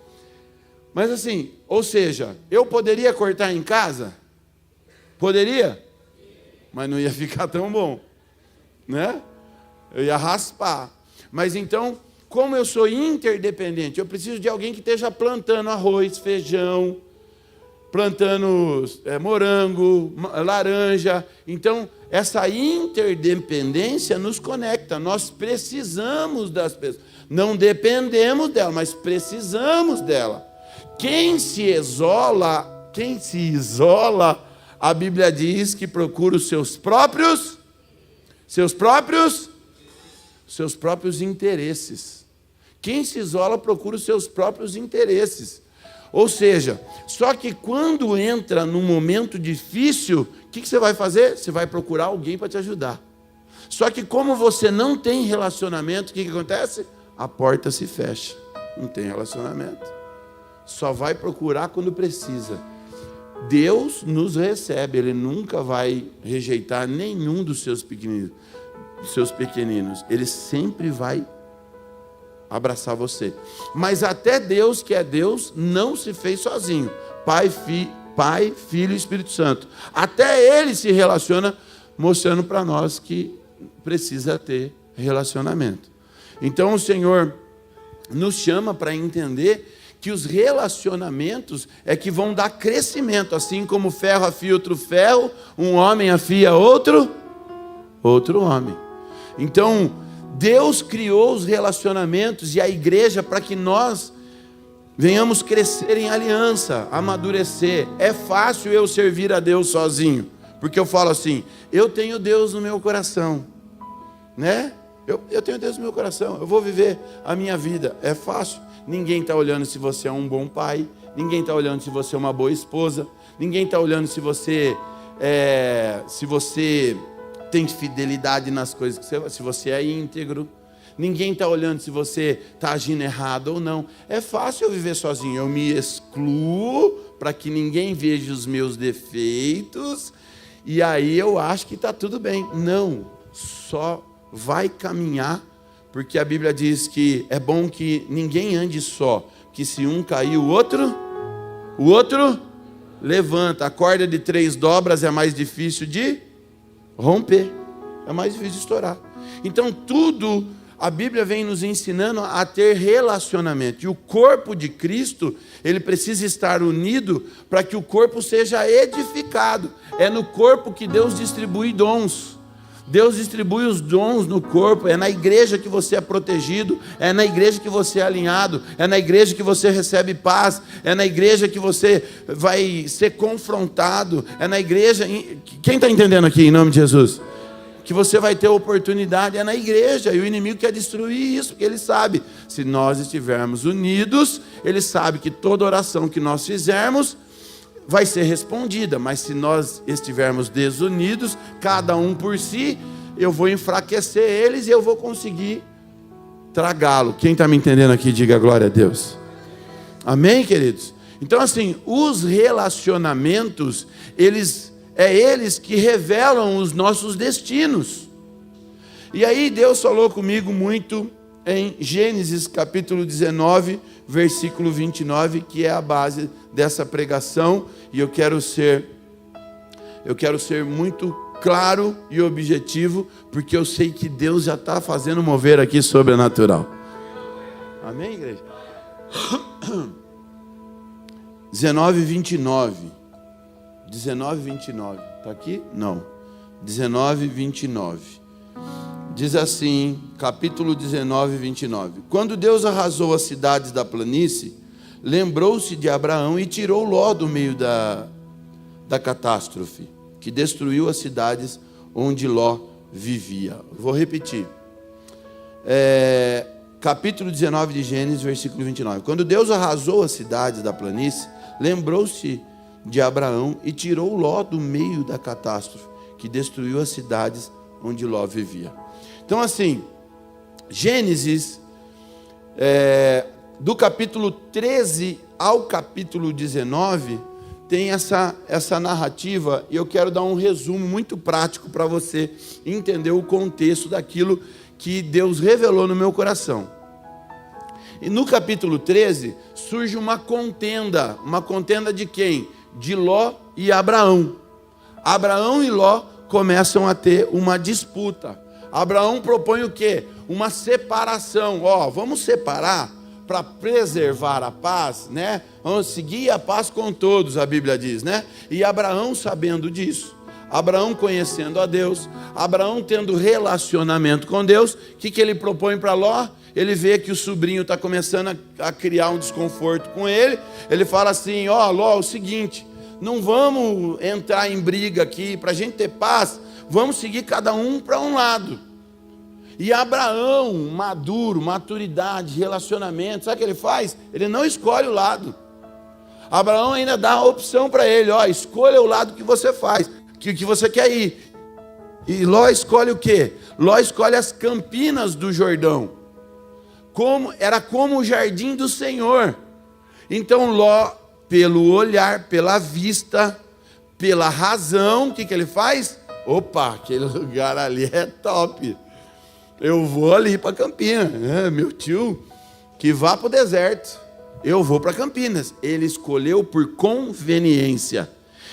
Mas assim, ou seja, eu poderia cortar em casa? Poderia? Mas não ia ficar tão bom, né? Eu ia raspar. Mas então, como eu sou interdependente, eu preciso de alguém que esteja plantando arroz, feijão, plantando morango, laranja. Então, essa interdependência nos conecta. Nós precisamos das pessoas. Não dependemos dela, mas precisamos dela. Quem se isola, a Bíblia diz que procura os seus próprios interesses. Quem se isola procura os seus próprios interesses. Ou seja, só que quando entra num momento difícil, o que você vai fazer? Você vai procurar alguém para te ajudar. Só que como você não tem relacionamento, o que acontece? A porta se fecha. Não tem relacionamento. Só vai procurar quando precisa. Deus nos recebe, Ele nunca vai rejeitar nenhum dos seus pequeninos. Ele sempre vai abraçar você. Mas até Deus, que é Deus, não se fez sozinho. Pai, Filho e Espírito Santo. Até Ele se relaciona, mostrando para nós que precisa ter relacionamento. Então o Senhor nos chama para entender que os relacionamentos é que vão dar crescimento, assim como ferro afia outro ferro, um homem afia outro homem. Então, Deus criou os relacionamentos e a igreja para que nós venhamos crescer em aliança, amadurecer. É fácil eu servir a Deus sozinho, porque eu falo assim, eu tenho Deus no meu coração, né? Eu tenho Deus no meu coração, eu vou viver a minha vida. É fácil. Ninguém está olhando se você é um bom pai, ninguém está olhando se você é uma boa esposa, ninguém está olhando se você tem fidelidade nas coisas, se você é íntegro. Ninguém está olhando se você está agindo errado ou não. É fácil eu viver sozinho. Eu me excluo para que ninguém veja os meus defeitos. E aí eu acho que está tudo bem. Não, só vai caminhar. Porque a Bíblia diz que é bom que ninguém ande só. Que se um cair, o outro levanta. A corda de 3 dobras é mais difícil de romper. É mais difícil de estourar. Então tudo... A Bíblia vem nos ensinando a ter relacionamento. E o corpo de Cristo, ele precisa estar unido para que o corpo seja edificado. É no corpo que Deus distribui dons. Deus distribui os dons no corpo. É na igreja que você é protegido. É na igreja que você é alinhado. É na igreja que você recebe paz. É na igreja que você vai ser confrontado. É na igreja... Quem está entendendo aqui, em nome de Jesus? Que você vai ter oportunidade, é na igreja, e o inimigo quer destruir isso, porque ele sabe, se nós estivermos unidos, ele sabe que toda oração que nós fizermos vai ser respondida, mas se nós estivermos desunidos, cada um por si, eu vou enfraquecer eles e eu vou conseguir tragá-lo. Quem está me entendendo aqui, diga glória a Deus. Amém, queridos? Então assim, os relacionamentos, eles que revelam os nossos destinos. E aí Deus falou comigo muito em Gênesis capítulo 19, versículo 29, que é a base dessa pregação, e eu quero ser muito claro e objetivo, porque eu sei que Deus já está fazendo mover aqui sobrenatural. Amém, igreja? 19:29. 19:29, está aqui? Não, 19:29, diz assim, capítulo 19:29, quando Deus arrasou as cidades da planície, lembrou-se de Abraão e tirou Ló do meio da catástrofe, que destruiu as cidades onde Ló vivia. Vou repetir, capítulo 19 de Gênesis, versículo 29, quando Deus arrasou as cidades da planície, lembrou-se de Abraão e tirou Ló do meio da catástrofe, que destruiu as cidades onde Ló vivia. Então assim, Gênesis, do capítulo 13 ao capítulo 19, tem essa narrativa, e eu quero dar um resumo muito prático para você entender o contexto daquilo que Deus revelou no meu coração. E no capítulo 13, surge uma contenda de quem? De Ló e Abraão. Abraão e Ló começam a ter uma disputa. Abraão propõe o quê? Uma separação. Vamos separar para preservar a paz, né? Vamos seguir a paz com todos, a Bíblia diz, né? E Abraão sabendo disso, Abraão conhecendo a Deus, Abraão tendo relacionamento com Deus, o que ele propõe para Ló? Ele vê que o sobrinho está começando a criar um desconforto com ele. Ele fala assim, Ló, é o seguinte, não vamos entrar em briga aqui, para a gente ter paz, vamos seguir cada um para um lado. E Abraão, maduro, maturidade, relacionamento, sabe o que ele faz? Ele não escolhe o lado. Abraão ainda dá a opção para ele, escolha o lado que você faz, que você quer ir. E Ló escolhe o quê? Ló escolhe as campinas do Jordão. Era como o jardim do Senhor. Então Ló, pelo olhar, pela vista, pela razão, o que ele faz? Opa, aquele lugar ali é top, eu vou ali para Campinas, meu tio, que vá para o deserto, eu vou para Campinas. Ele escolheu por conveniência.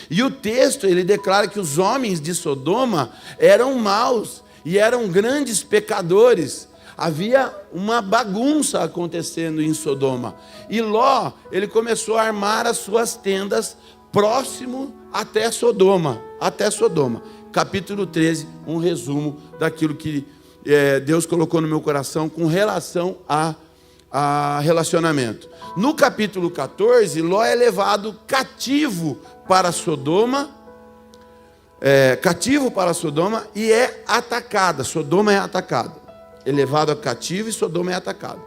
E o texto, ele declara que os homens de Sodoma eram maus e eram grandes pecadores. Havia uma bagunça acontecendo em Sodoma. E Ló, ele começou a armar as suas tendas próximo até Sodoma. Capítulo 13, um resumo daquilo que Deus colocou no meu coração com relação a relacionamento. No capítulo 14, Ló é levado cativo para Sodoma. E é atacada. Sodoma é atacada. É levado a cativo e Sodoma é atacado.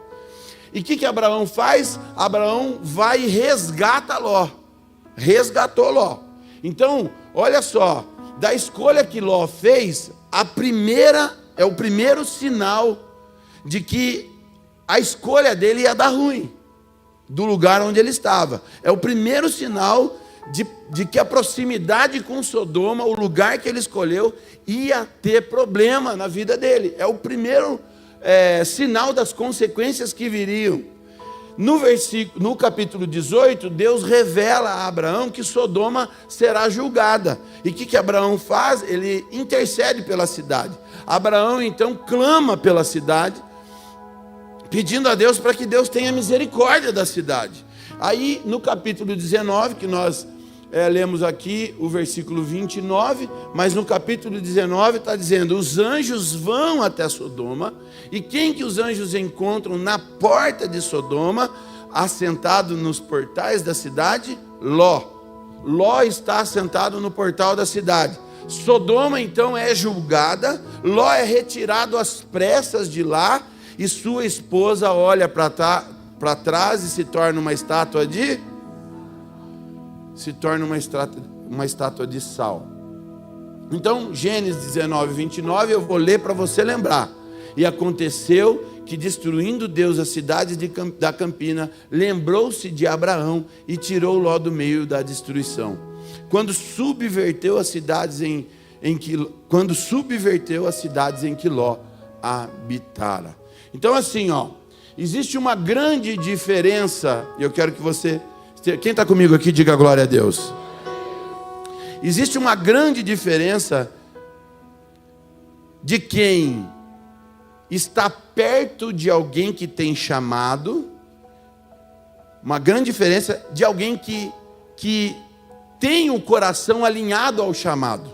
E o que Abraão faz? Abraão vai e resgata Ló. Resgatou Ló. Então, olha só, da escolha que Ló fez, é o primeiro sinal de que a escolha dele ia dar ruim, do lugar onde ele estava. É o primeiro sinal de que a proximidade com Sodoma, o lugar que ele escolheu, ia ter problema na vida dele. É o primeiro sinal das consequências que viriam. No capítulo 18, Deus revela a Abraão que Sodoma será julgada. E o que Abraão faz? Ele intercede pela cidade. Abraão então clama pela cidade, pedindo a Deus para que Deus tenha misericórdia da cidade. Aí no capítulo 19, que nós lemos aqui o versículo 29, mas no capítulo 19 está dizendo: os anjos vão até Sodoma, e quem que os anjos encontram na porta de Sodoma, assentado nos portais da cidade? Ló. Ló está assentado no portal da cidade. Sodoma então é julgada, Ló é retirado às pressas de lá, e sua esposa olha para trás e se torna uma estátua de sal. Então, Gênesis 19, 29, eu vou ler para você lembrar. E aconteceu que, destruindo Deus as cidades da campina, lembrou-se de Abraão e tirou Ló do meio da destruição. Quando subverteu as cidades em que Ló habitara. Então, assim, existe uma grande diferença. Eu quero que você... Quem está comigo aqui, diga glória a Deus. Existe uma grande diferença de quem está perto de alguém que tem chamado, uma grande diferença de alguém que tem o coração alinhado ao chamado.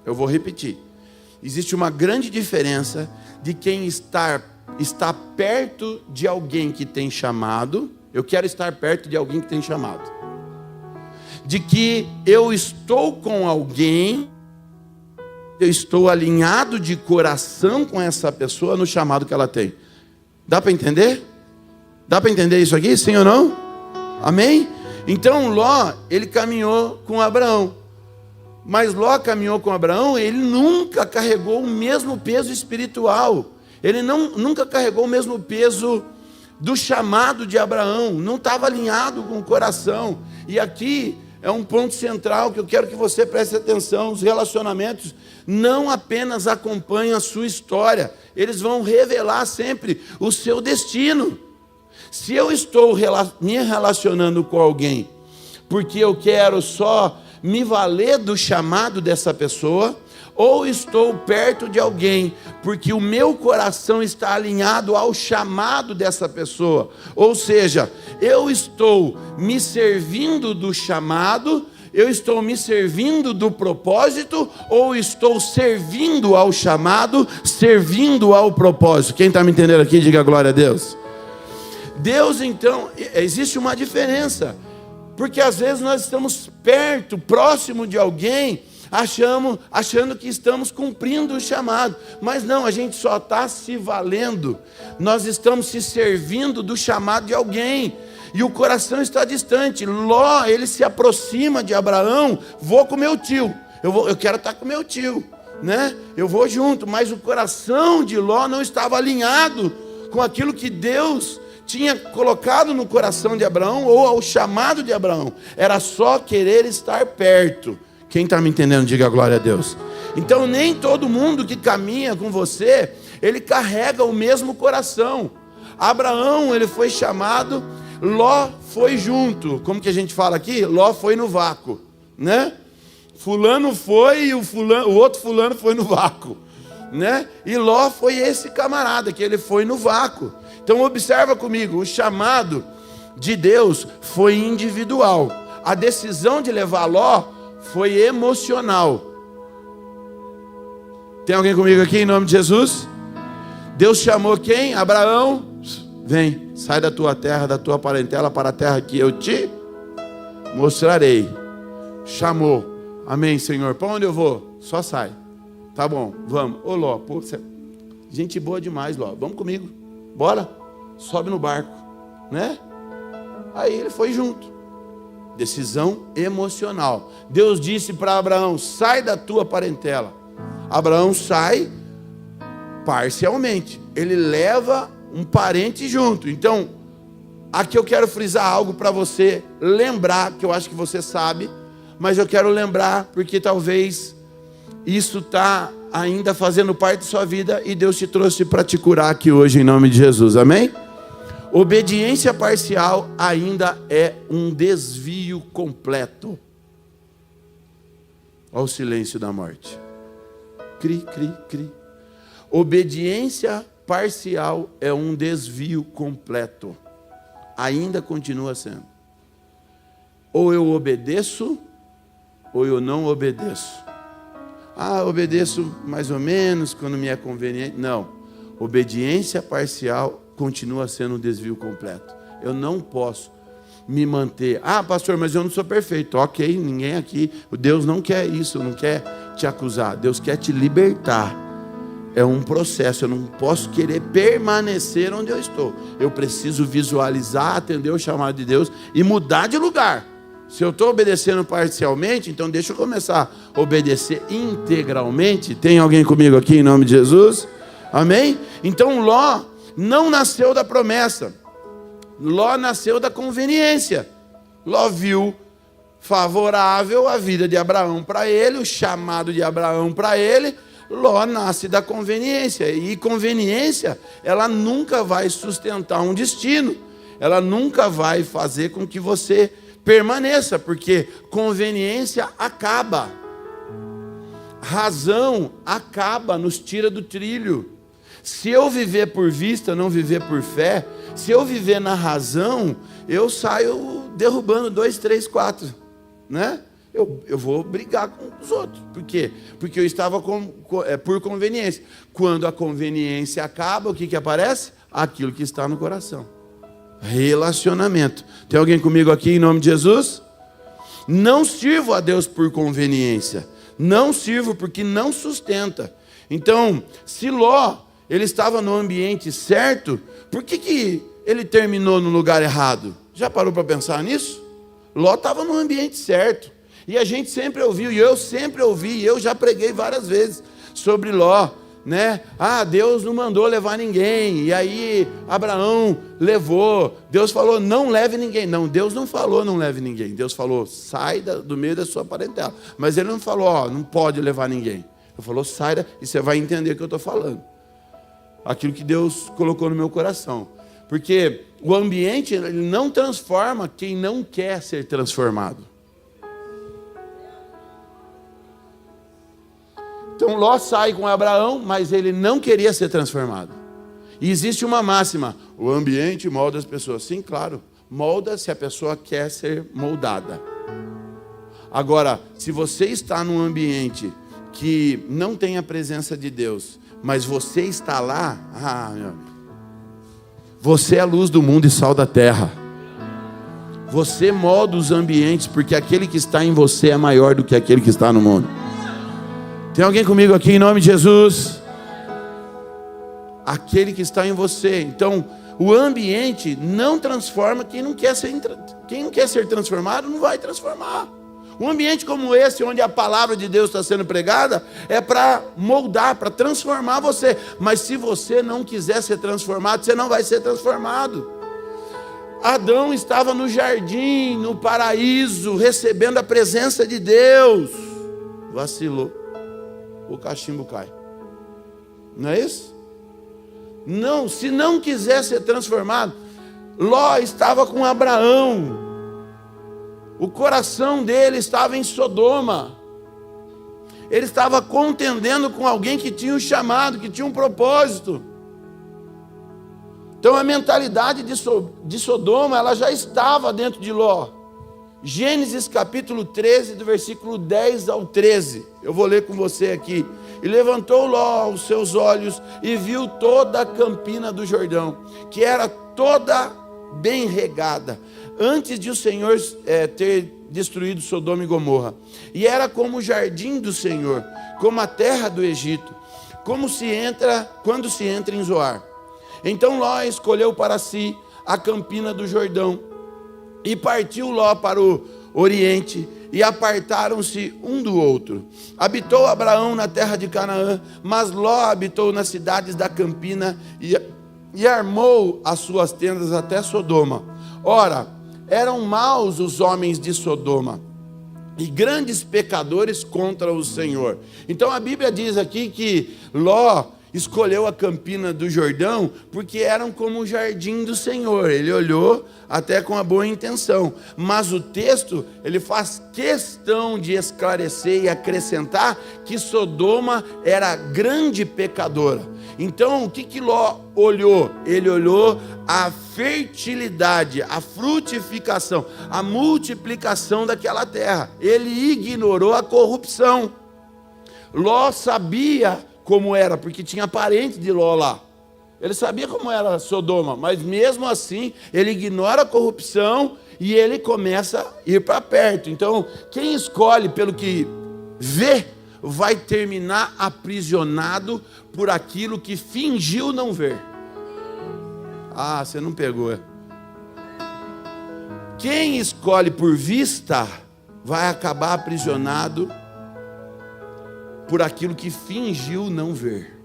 Eu vou repetir. Existe uma grande diferença de quem está perto de alguém que tem chamado. Eu quero estar perto de alguém que tem chamado. De que eu estou com alguém, eu estou alinhado de coração com essa pessoa no chamado que ela tem. Dá para entender? Dá para entender isso aqui? Sim ou não? Amém? Então Ló, ele caminhou com Abraão. Mas Ló caminhou com Abraão, ele nunca carregou o mesmo peso espiritual. Ele nunca carregou o mesmo peso do chamado de Abraão, não estava alinhado com o coração. E aqui é um ponto central que eu quero que você preste atenção. Os relacionamentos não apenas acompanham a sua história, eles vão revelar sempre o seu destino. Se eu estou me relacionando com alguém porque eu quero só me valer do chamado dessa pessoa, ou estou perto de alguém porque o meu coração está alinhado ao chamado dessa pessoa, ou seja, eu estou me servindo do chamado, eu estou me servindo do propósito, ou estou servindo ao chamado, servindo ao propósito. Quem está me entendendo aqui, diga glória a Deus. Deus, então, existe uma diferença, porque às vezes nós estamos perto, próximo de alguém, achando que estamos cumprindo o chamado, mas não, a gente só está se valendo, nós estamos se servindo do chamado de alguém, e o coração está distante. Ló, ele se aproxima de Abraão, vou com meu tio, eu quero estar com meu tio, né? Eu vou junto, mas o coração de Ló não estava alinhado com aquilo que Deus tinha colocado no coração de Abraão, ou ao chamado de Abraão, era só querer estar perto. Quem está me entendendo, diga glória a Deus. Então nem todo mundo que caminha com você, ele carrega o mesmo coração. Abraão, ele foi chamado, Ló foi junto. Como que a gente fala aqui? Ló foi no vácuo, né? Fulano foi e o outro fulano foi no vácuo, né? E Ló foi esse camarada, que ele foi no vácuo. Então observa comigo, o chamado de Deus foi individual. A decisão de levar Ló foi emocional. Tem alguém comigo aqui em nome de Jesus? Deus chamou quem? Abraão. Vem, sai da tua terra, da tua parentela para a terra que eu te mostrarei. Chamou. Amém, Senhor. Para onde eu vou? Só sai. Tá bom, vamos. Ô Ló, pô, você... gente boa demais, Ló. Vamos comigo. Bora. Sobe no barco, né? Aí ele foi junto. Decisão emocional. Deus disse para Abraão: sai da tua parentela. Abraão sai parcialmente. Ele leva um parente junto. Então, aqui eu quero frisar algo para você lembrar, que eu acho que você sabe, mas eu quero lembrar porque talvez isso está ainda fazendo parte da sua vida e Deus te trouxe para te curar aqui hoje em nome de Jesus, amém? Obediência parcial ainda é um desvio completo. Olha o silêncio da morte. Cri, cri, cri. Obediência parcial é um desvio completo. Ainda continua sendo. Ou eu obedeço, ou eu não obedeço. Ah, obedeço mais ou menos quando me é conveniente. Não. Obediência parcial continua sendo um desvio completo. Eu não posso me manter. Ah, pastor, mas eu não sou perfeito. Ok, ninguém aqui. Deus não quer isso, não quer te acusar. Deus quer te libertar. É um processo. Eu não posso querer permanecer onde eu estou. Eu preciso visualizar, atender o chamado de Deus e mudar de lugar. Se eu estou obedecendo parcialmente, então deixa eu começar a obedecer integralmente. Tem alguém comigo aqui em nome de Jesus? Amém? Então Ló não nasceu da promessa. Ló nasceu da conveniência. Ló viu favorável a vida de Abraão para ele, o chamado de Abraão para ele. Ló nasce da conveniência. E conveniência, ela nunca vai sustentar um destino. Ela nunca vai fazer com que você permaneça, porque conveniência acaba. Razão acaba, nos tira do trilho. Se eu viver por vista, não viver por fé, se eu viver na razão, eu saio derrubando 2, 3, 4, né? Eu vou brigar com os outros. Por quê? Porque eu estava por conveniência. Quando a conveniência acaba, o que aparece? Aquilo que está no coração. Relacionamento. Tem alguém comigo aqui em nome de Jesus? Não sirvo a Deus por conveniência. Não sirvo porque não sustenta. Então, se Ló, ele estava no ambiente certo, por que ele terminou no lugar errado? Já parou para pensar nisso? Ló estava no ambiente certo. E a gente sempre ouviu, e eu sempre ouvi, eu já preguei várias vezes sobre Ló, né? Ah, Deus não mandou levar ninguém, e aí Abraão levou. Deus falou, não leve ninguém. Não, Deus não falou não leve ninguém. Deus falou, sai do meio da sua parentela. Mas ele não falou, ó, não pode levar ninguém. Ele falou, sai, e você vai entender o que eu estou falando. Aquilo que Deus colocou no meu coração. Porque o ambiente, ele não transforma quem não quer ser transformado. Então Ló sai com Abraão, mas ele não queria ser transformado. E existe uma máxima: o ambiente molda as pessoas. Sim, claro, molda se a pessoa quer ser moldada. Agora, se você está num ambiente que não tem a presença de Deus, mas você está lá, você é a luz do mundo e sal da terra. Você molda os ambientes, porque aquele que está em você é maior do que aquele que está no mundo. Tem alguém comigo aqui em nome de Jesus? Aquele que está em você. Então, o ambiente não transforma quem não quer ser transformado, não vai transformar. Um ambiente como esse, onde a palavra de Deus está sendo pregada, é para moldar, para transformar você. Mas se você não quiser ser transformado, você não vai ser transformado. Adão estava no jardim, no paraíso, recebendo a presença de Deus. Vacilou. O cachimbo cai. Não é isso? Não, se não quiser ser transformado, Ló estava com Abraão. O coração dele estava em Sodoma. Ele estava contendendo com alguém que tinha um chamado, que tinha um propósito. Então a mentalidade de Sodoma, ela já estava dentro de Ló. Gênesis capítulo 13, do versículo 10 ao 13. Eu vou ler com você aqui. E levantou Ló os seus olhos e viu toda a campina do Jordão, que era toda bem regada, antes de o Senhor ter destruído Sodoma e Gomorra. E era como o jardim do Senhor, como a terra do Egito, quando se entra em Zoar. Então Ló escolheu para si a campina do Jordão, e partiu Ló para o oriente, e apartaram-se um do outro. Habitou Abraão na terra de Canaã, mas Ló habitou nas cidades da campina, e armou as suas tendas até Sodoma. Ora, eram maus os homens de Sodoma, e grandes pecadores contra o Senhor. Então a Bíblia diz aqui que Ló escolheu a campina do Jordão porque eram como o jardim do Senhor. Ele olhou até com a boa intenção, mas o texto, ele faz questão de esclarecer e acrescentar que Sodoma era grande pecadora. Então o que Ló olhou? Ele olhou a fertilidade, a frutificação, a multiplicação daquela terra. Ele ignorou a corrupção. Ló sabia como era, porque tinha parente de Ló lá. Ele sabia como era Sodoma, mas mesmo assim, ele ignora a corrupção e ele começa a ir para perto. Então, quem escolhe pelo que vê, vai terminar aprisionado por aquilo que fingiu não ver. Ah, você não pegou. Quem escolhe por vista, vai acabar aprisionado por aquilo que fingiu não ver.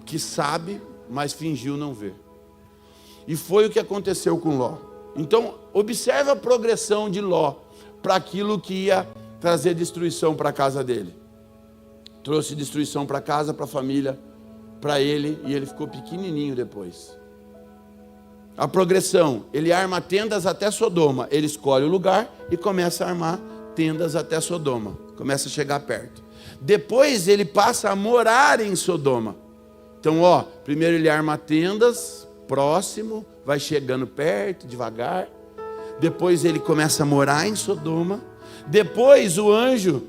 Que sabe, mas fingiu não ver. E foi o que aconteceu com Ló. Então, observe a progressão de Ló para aquilo que ia trazer destruição para a casa dele. Trouxe destruição para a casa, para a família, para ele, e ele ficou pequenininho depois. A progressão, ele arma tendas até Sodoma. Ele escolhe o lugar e começa a armar tendas até Sodoma. Começa a chegar perto. Depois ele passa a morar em Sodoma. Então, primeiro ele arma tendas, próximo, vai chegando perto, devagar. Depois ele começa a morar em Sodoma. Depois o anjo,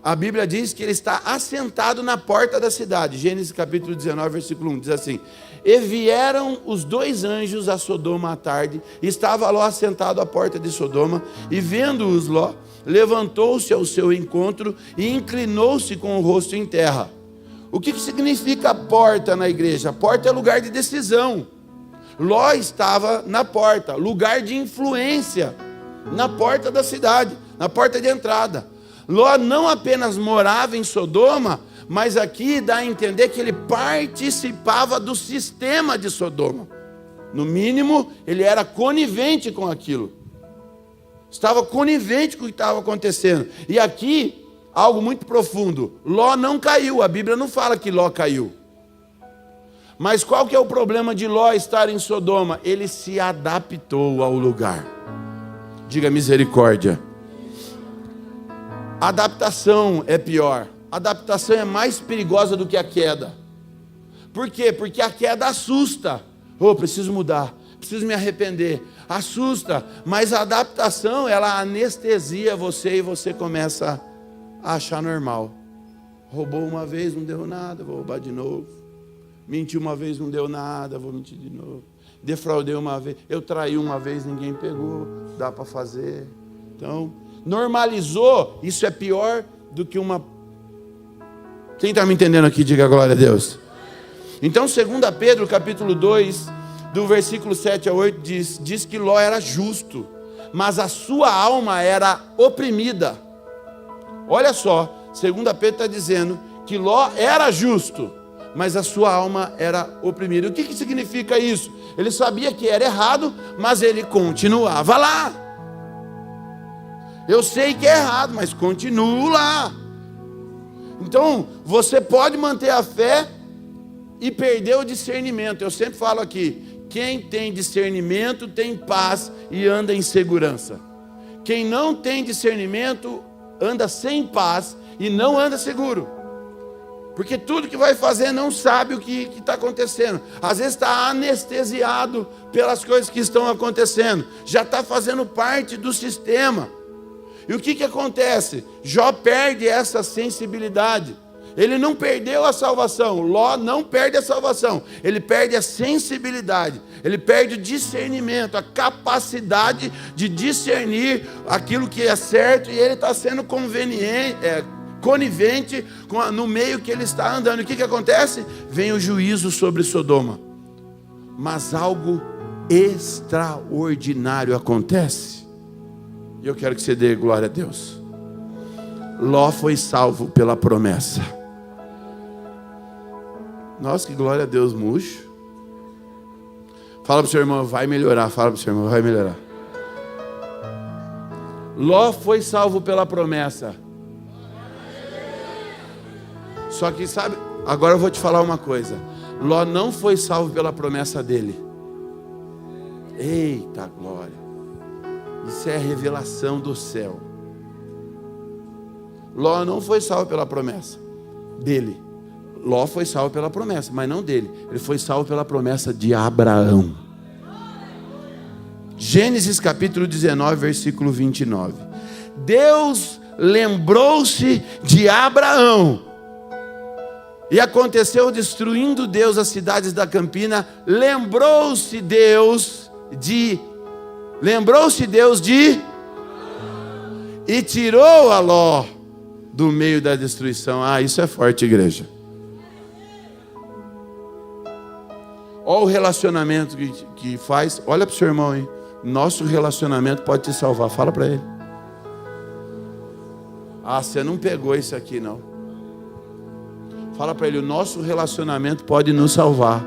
a Bíblia diz que ele está assentado na porta da cidade. Gênesis capítulo 19, versículo 1, diz assim: e vieram os dois anjos a Sodoma à tarde, e estava Ló assentado à porta de Sodoma, e vendo-os Ló, levantou-se ao seu encontro e inclinou-se com o rosto em terra. O que significa a porta na igreja? A porta é lugar de decisão. Ló estava na porta, lugar de influência, na porta da cidade, na porta de entrada. Ló não apenas morava em Sodoma, mas aqui dá a entender que ele participava do sistema de Sodoma. No mínimo, ele era conivente com aquilo. Estava conivente com o que estava acontecendo. E aqui, algo muito profundo. Ló não caiu. A Bíblia não fala que Ló caiu. Mas qual que é o problema de Ló estar em Sodoma? Ele se adaptou ao lugar. Diga misericórdia. Adaptação é pior. Adaptação é mais perigosa do que a queda. Por quê? Porque a queda assusta. Preciso mudar. Preciso me arrepender. Assusta, mas a adaptação, ela anestesia você e você começa a achar normal. Roubou uma vez, não deu nada, vou roubar de novo. Mentiu uma vez, não deu nada, vou mentir de novo. Defraudei uma vez, eu traí uma vez, ninguém pegou, dá para fazer. Então, normalizou, isso é pior do que uma... Quem está me entendendo aqui, diga glória a Deus. Então, 2 Pedro, capítulo 2... do versículo 7 a 8 diz que Ló era justo, mas a sua alma era oprimida. Olha só, 2 Pedro está dizendo que Ló era justo, mas a sua alma era oprimida. O que significa isso? Ele sabia que era errado, mas ele continuava lá. Eu sei que é errado, mas continuo lá. Então, você pode manter a fé e perder o discernimento. Eu sempre falo aqui, quem tem discernimento tem paz e anda em segurança. Quem não tem discernimento anda sem paz e não anda seguro. Porque tudo que vai fazer não sabe o que está acontecendo. Às vezes está anestesiado pelas coisas que estão acontecendo. Já está fazendo parte do sistema. E o que acontece? Jó perde essa sensibilidade. Ele não perdeu a salvação. Ló não perde a salvação. Ele perde a sensibilidade. Ele perde o discernimento, a capacidade de discernir aquilo que é certo. E ele está sendo conivente no meio que ele está andando. E o que acontece? Vem o juízo sobre Sodoma. Mas algo extraordinário acontece. E eu quero que você dê glória a Deus. Ló foi salvo pela promessa. Nossa, que glória a Deus, murcho. Fala para o seu irmão, vai melhorar. Fala para o seu irmão, vai melhorar. Ló foi salvo pela promessa. Só que sabe, agora eu vou te falar uma coisa. Ló não foi salvo pela promessa dele. Eita glória. Isso é a revelação do céu. Ló não foi salvo pela promessa dele. Ló foi salvo pela promessa, mas não dele. Ele foi salvo pela promessa de Abraão. Gênesis capítulo 19, versículo 29. Deus lembrou-se de Abraão. E aconteceu, destruindo Deus as cidades da campina, lembrou-se Deus de e tirou a Ló do meio da destruição. Ah, isso é forte, igreja. Olha o relacionamento que faz. Olha para o seu irmão aí. Nosso relacionamento pode te salvar. Fala para ele. Ah, você não pegou isso aqui não. Fala para ele, o nosso relacionamento pode nos salvar.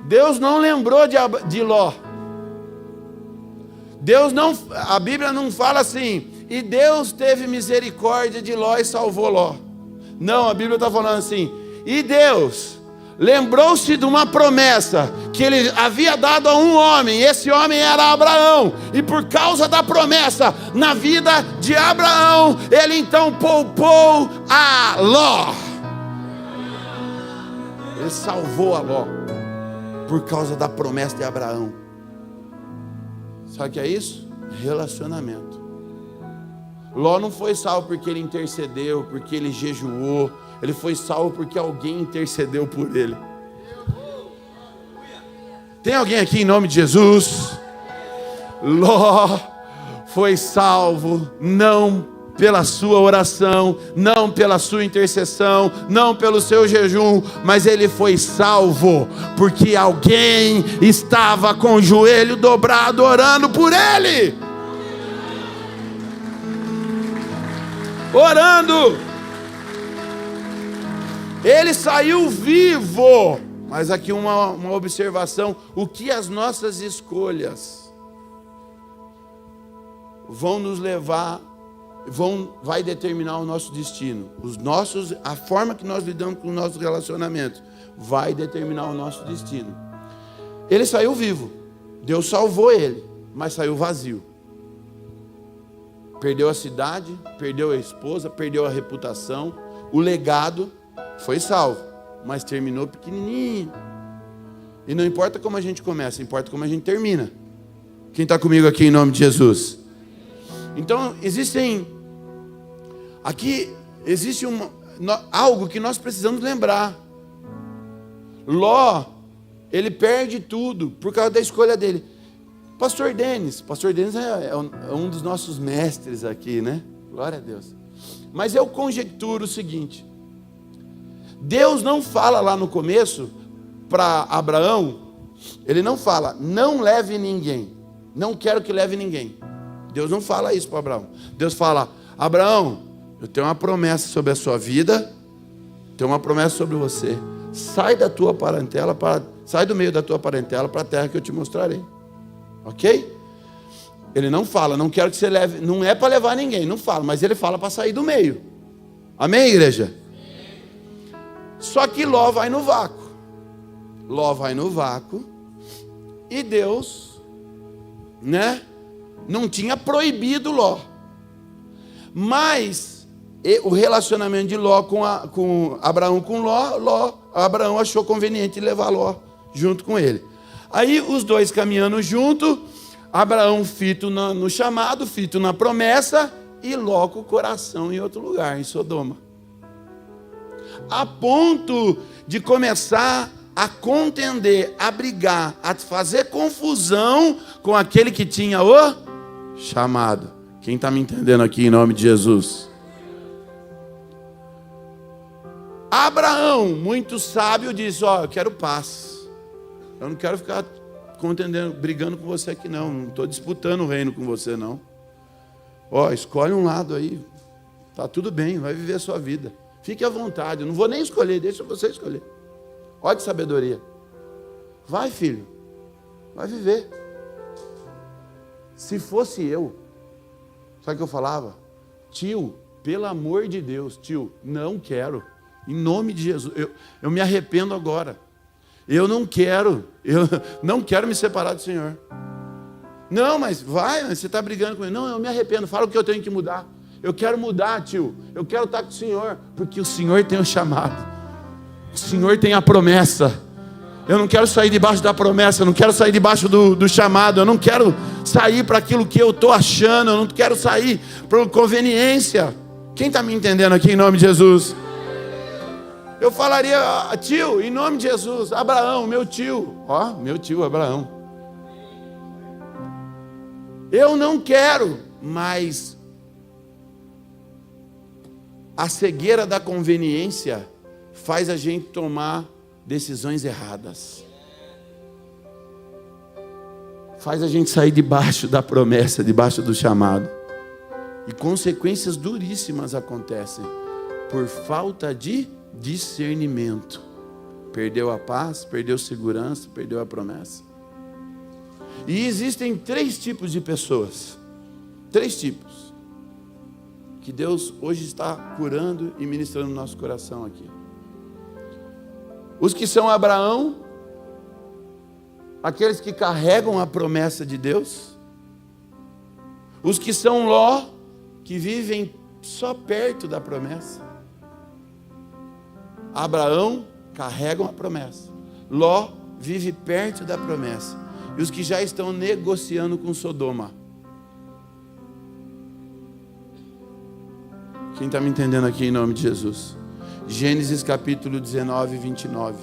Deus não lembrou de Ló. Deus não, a Bíblia não fala assim, e Deus teve misericórdia de Ló e salvou Ló. Não, a Bíblia está falando assim, e Deus lembrou-se de uma promessa que ele havia dado a um homem. Esse homem era Abraão. E por causa da promessa na vida de Abraão, ele então poupou a Ló. Ele salvou a Ló por causa da promessa de Abraão. Sabe o que é isso? Relacionamento. Ló não foi salvo porque ele intercedeu, porque ele jejuou. Ele foi salvo porque alguém intercedeu por ele. Tem alguém aqui em nome de Jesus? Ló foi salvo não pela sua oração, não pela sua intercessão, não pelo seu jejum, mas ele foi salvo porque alguém estava com o joelho dobrado orando por ele. Orando. Ele saiu vivo. Mas aqui uma observação. O que as nossas escolhas vão nos levar, vai determinar o nosso destino. A forma que nós lidamos com os nossos relacionamentos vai determinar o nosso destino. Ele saiu vivo. Deus salvou ele, mas saiu vazio. Perdeu a cidade, perdeu a esposa, perdeu a reputação, o legado. Foi salvo, mas terminou pequenininho. E não importa como a gente começa, importa como a gente termina. Quem está comigo aqui em nome de Jesus? Então, existe algo que nós precisamos lembrar. Ló, ele perde tudo por causa da escolha dele. Pastor Denis é um dos nossos mestres aqui, né? Glória a Deus. Mas eu conjecturo o seguinte. Deus não fala lá no começo para Abraão, ele não fala, não leve ninguém, não quero que leve ninguém. Deus não fala isso para Abraão. Deus fala, Abraão, eu tenho uma promessa sobre a sua vida, tenho uma promessa sobre você. Sai da tua parentela, sai do meio da tua parentela para a terra que eu te mostrarei. Ok? Ele não fala, não quero que você leve, não é para levar ninguém, não fala, mas ele fala para sair do meio. Amém, igreja? Só que Ló vai no vácuo. Ló vai no vácuo. E Deus né? Não tinha proibido Ló. Mas o relacionamento de Ló com Abraão com Ló, Abraão achou conveniente levar Ló junto com ele. Aí os dois caminhando junto, Abraão fito no chamado, fito na promessa, e Ló com o coração em outro lugar, em Sodoma. A ponto de começar a contender, a brigar, a fazer confusão com aquele que tinha o chamado. Quem está me entendendo aqui em nome de Jesus? Abraão, muito sábio, disse: ó, eu quero paz. Eu não quero ficar contendendo, brigando com você aqui não. Não estou disputando o reino com você não. Ó, escolhe um lado aí. Tá tudo bem, vai viver a sua vida. Fique à vontade, eu não vou nem escolher, deixa você escolher. Olha que sabedoria. Vai, filho, vai viver. Se fosse eu, sabe o que eu falava? Tio, pelo amor de Deus, tio, não quero. Em nome de Jesus, eu me arrependo agora. Eu não quero me separar do Senhor. Não, mas vai, você está brigando com ele. Não, eu me arrependo, fala o que eu tenho que mudar. Eu quero mudar, tio. Eu quero estar com o Senhor, porque o Senhor tem o chamado. O Senhor tem a promessa. Eu não quero sair debaixo da promessa, eu não quero sair debaixo do chamado, eu não quero sair para aquilo que eu estou achando, eu não quero sair por conveniência. Quem está me entendendo aqui em nome de Jesus? Eu falaria: tio, em nome de Jesus, Abraão, meu tio. Ó, meu tio Abraão. Eu não quero, mas a cegueira da conveniência faz a gente tomar decisões erradas. Faz a gente sair debaixo da promessa, debaixo do chamado. E consequências duríssimas acontecem por falta de discernimento. Perdeu a paz, perdeu segurança, perdeu a promessa. E existem 3 tipos de pessoas. 3 tipos. Que Deus hoje está curando e ministrando no nosso coração aqui. Os que são Abraão, aqueles que carregam a promessa de Deus. Os que são Ló, que vivem só perto da promessa. Abraão carregam a promessa. Ló vive perto da promessa. E os que já estão negociando com Sodoma. Quem está me entendendo aqui em nome de Jesus? Gênesis capítulo 19, 29.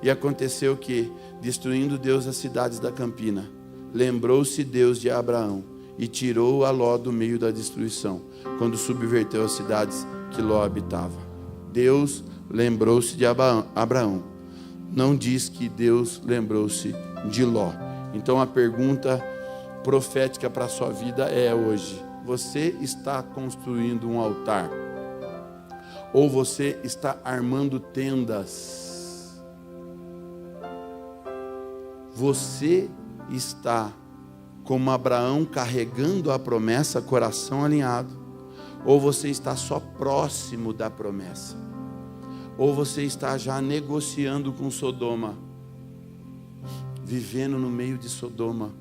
E aconteceu que, destruindo Deus as cidades da campina, lembrou-se Deus de Abraão e tirou a Ló do meio da destruição, quando subverteu as cidades que Ló habitava. Deus lembrou-se de Abraão. Não diz que Deus lembrou-se de Ló. Então a pergunta profética para a sua vida é hoje: você está construindo um altar? Ou você está armando tendas? Você está como Abraão carregando a promessa, coração alinhado? Ou você está só próximo da promessa? Ou você está já negociando com Sodoma? Vivendo no meio de Sodoma?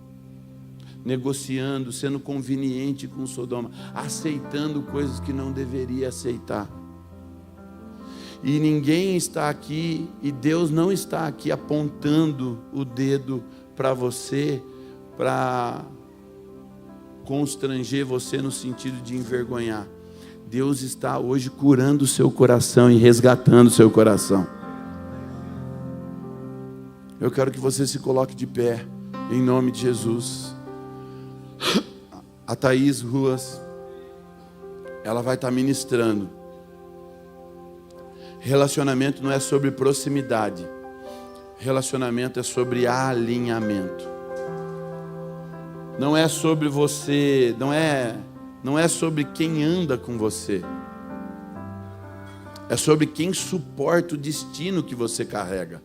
Negociando, sendo conveniente com Sodoma? Aceitando coisas que não deveria aceitar? E ninguém está aqui, e Deus não está aqui apontando o dedo para você, para constranger você no sentido de envergonhar. Deus está hoje curando o seu coração e resgatando o seu coração. Eu quero que você se coloque de pé, em nome de Jesus. A Thaís Ruas, ela vai estar ministrando. Relacionamento não é sobre proximidade. Relacionamento é sobre alinhamento. Não é sobre você, não é sobre quem anda com você. É sobre quem suporta o destino que você carrega.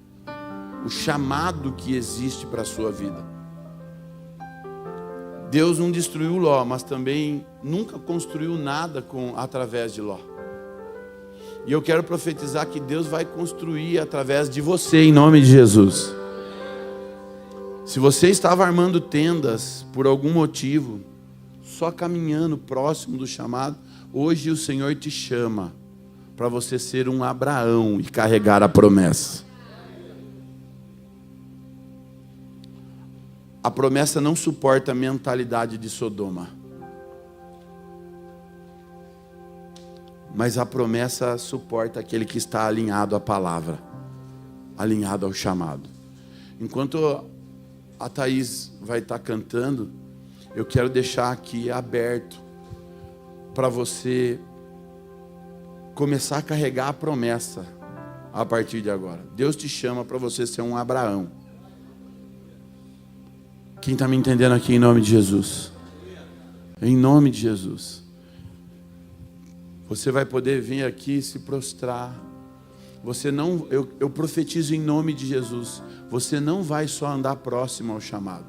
O chamado que existe para a sua vida. Deus não destruiu Ló, mas também nunca construiu nada através de Ló. E eu quero profetizar que Deus vai construir através de você, em nome de Jesus. Se você estava armando tendas por algum motivo, só caminhando próximo do chamado, hoje o Senhor te chama para você ser um Abraão e carregar a promessa. A promessa não suporta a mentalidade de Sodoma, mas a promessa suporta aquele que está alinhado à palavra, alinhado ao chamado. Enquanto a Thaís vai estar cantando, eu quero deixar aqui aberto para você começar a carregar a promessa a partir de agora. Deus te chama para você ser um Abraão. Quem está me entendendo aqui, em nome de Jesus? Em nome de Jesus. Você vai poder vir aqui se prostrar. Você não, eu profetizo em nome de Jesus. Você não vai só andar próximo ao chamado.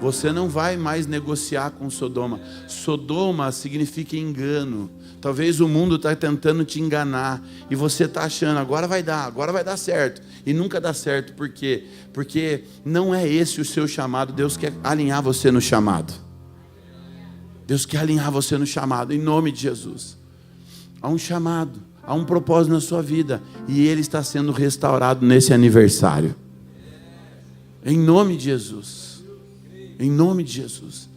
Você não vai mais negociar com Sodoma. Sodoma significa engano. Talvez o mundo está tentando te enganar e você está achando, agora vai dar certo. E nunca dá certo, por quê? Porque não é esse o seu chamado. Deus quer alinhar você no chamado. Deus quer alinhar você no chamado, em nome de Jesus. Há um chamado, há um propósito na sua vida, e ele está sendo restaurado nesse aniversário. Em nome de Jesus. Em nome de Jesus.